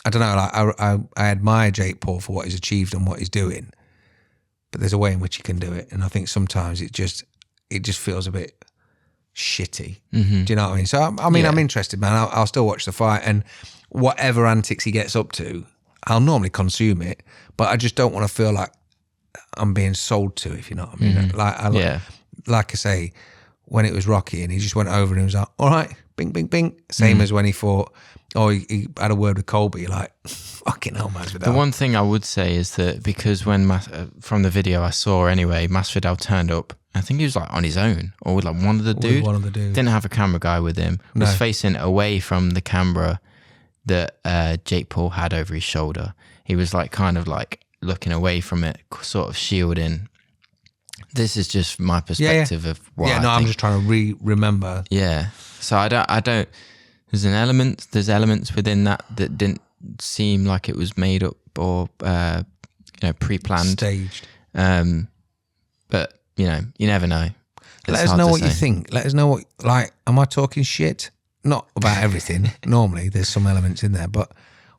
I don't know, like I admire Jake Paul for what he's achieved and what he's doing, but there's a way in which he can do it, and I think sometimes it just feels a bit shitty. Do you know what I mean? So I mean, I'm interested, man. I'll still watch the fight, and whatever antics he gets up to, I'll normally consume it, but I just don't want to feel like I'm being sold to, if you know what I mean. Like I say, when it was Rocky and he just went over and he was like, all right, bing, bing, bing. Same as when he fought, he had a word with Colby, you're like, fucking hell, Masvidal. The one thing I would say is that because when, from the video I saw anyway, Masvidal turned up, I think he was like on his own or with like one of the dudes. One of the dudes. Didn't have a camera guy with him. No. Was facing away from the camera that Jake Paul had over his shoulder. He was like kind of like looking away from it, sort of shielding. This is just my perspective of what I think. I'm just trying to remember. Yeah. So I don't, there's elements within that didn't seem like it was made up or, pre-planned. Staged. But, you never know. Let us know what you think. Let us know what, like, am I talking shit? Not about everything. Normally there's some elements in there, but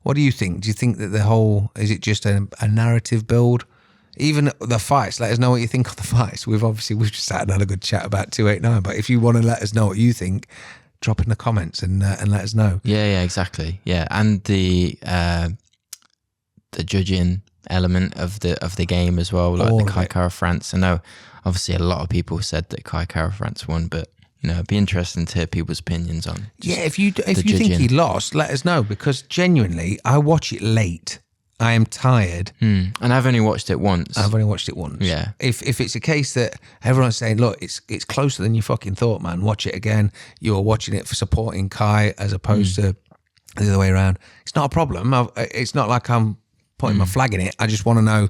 what do you think? Do you think that is it just a narrative build? Even the fights, let us know what you think of the fights. We've just sat and had a good chat about 289, but if you want to let us know what you think, drop in the comments and let us know. Yeah, exactly. Yeah, and the judging element of the game as well, like the Kai Kara France. I know obviously a lot of people said that Kai Kara France won, but it'd be interesting to hear people's opinions on. If you think he lost, let us know, because genuinely I watch it late. I am tired. And I've only watched it once. Yeah. If it's a case that everyone's saying, look, it's closer than you fucking thought, man, watch it again. You're watching it for supporting Kai as opposed to the other way around. It's not a problem. It's not like I'm putting my flag in it. I just want to know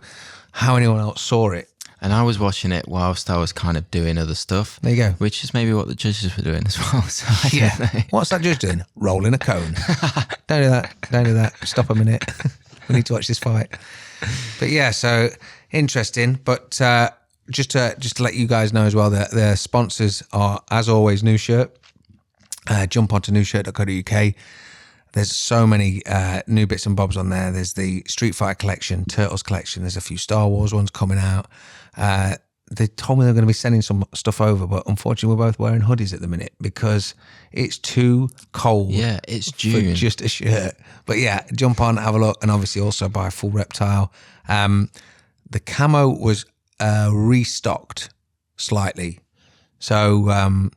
how anyone else saw it. And I was watching it whilst I was kind of doing other stuff. There you go. Which is maybe what the judges were doing as well. So I don't know. What's that judge doing? Rolling a cone. Don't do that. Stop a minute. We need to watch this fight. But yeah, so interesting. But just to let you guys know as well that the sponsors are, as always, New Shirt. Jump onto newshirt.co.uk. There's so many new bits and bobs on there. There's the Street Fighter collection, Turtles collection. There's a few Star Wars ones coming out. They told me they're going to be sending some stuff over, but unfortunately we're both wearing hoodies at the minute because it's too cold. Yeah, it's June. For just a shirt. But yeah, jump on, have a look, and obviously also buy a full Reptile. The camo was restocked slightly. So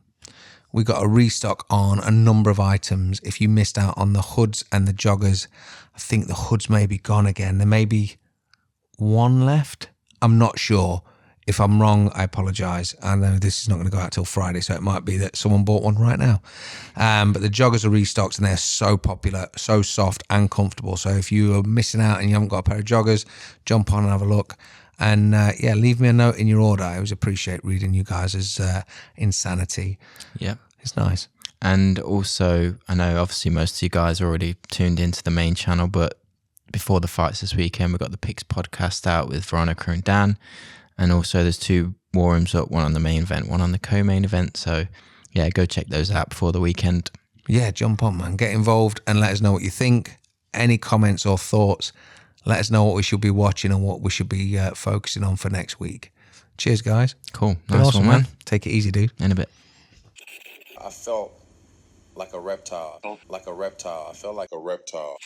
we got a restock on a number of items. If you missed out on the hoods and the joggers, I think the hoods may be gone again. There may be one left. I'm not sure. If I'm wrong, I apologise. I know this is not going to go out till Friday, so it might be that someone bought one right now. But the joggers are restocked and they're so popular, so soft and comfortable. So if you are missing out and you haven't got a pair of joggers, jump on and have a look. And leave me a note in your order. I always appreciate reading you guys' insanity. Yeah. It's nice. And also, I know obviously most of you guys are already tuned into the main channel, but before the fights this weekend, we've got the Picks podcast out with Veronica and Dan. And also there's 2 war rooms up, one on the main event, one on the co-main event. So yeah, go check those out before the weekend. Yeah, jump on, man. Get involved and let us know what you think. Any comments or thoughts, let us know what we should be watching and what we should be focusing on for next week. Cheers, guys. Cool. Been Nice awesome, one, man. Take it easy, dude. In a bit. I felt like a reptile. I felt like a reptile.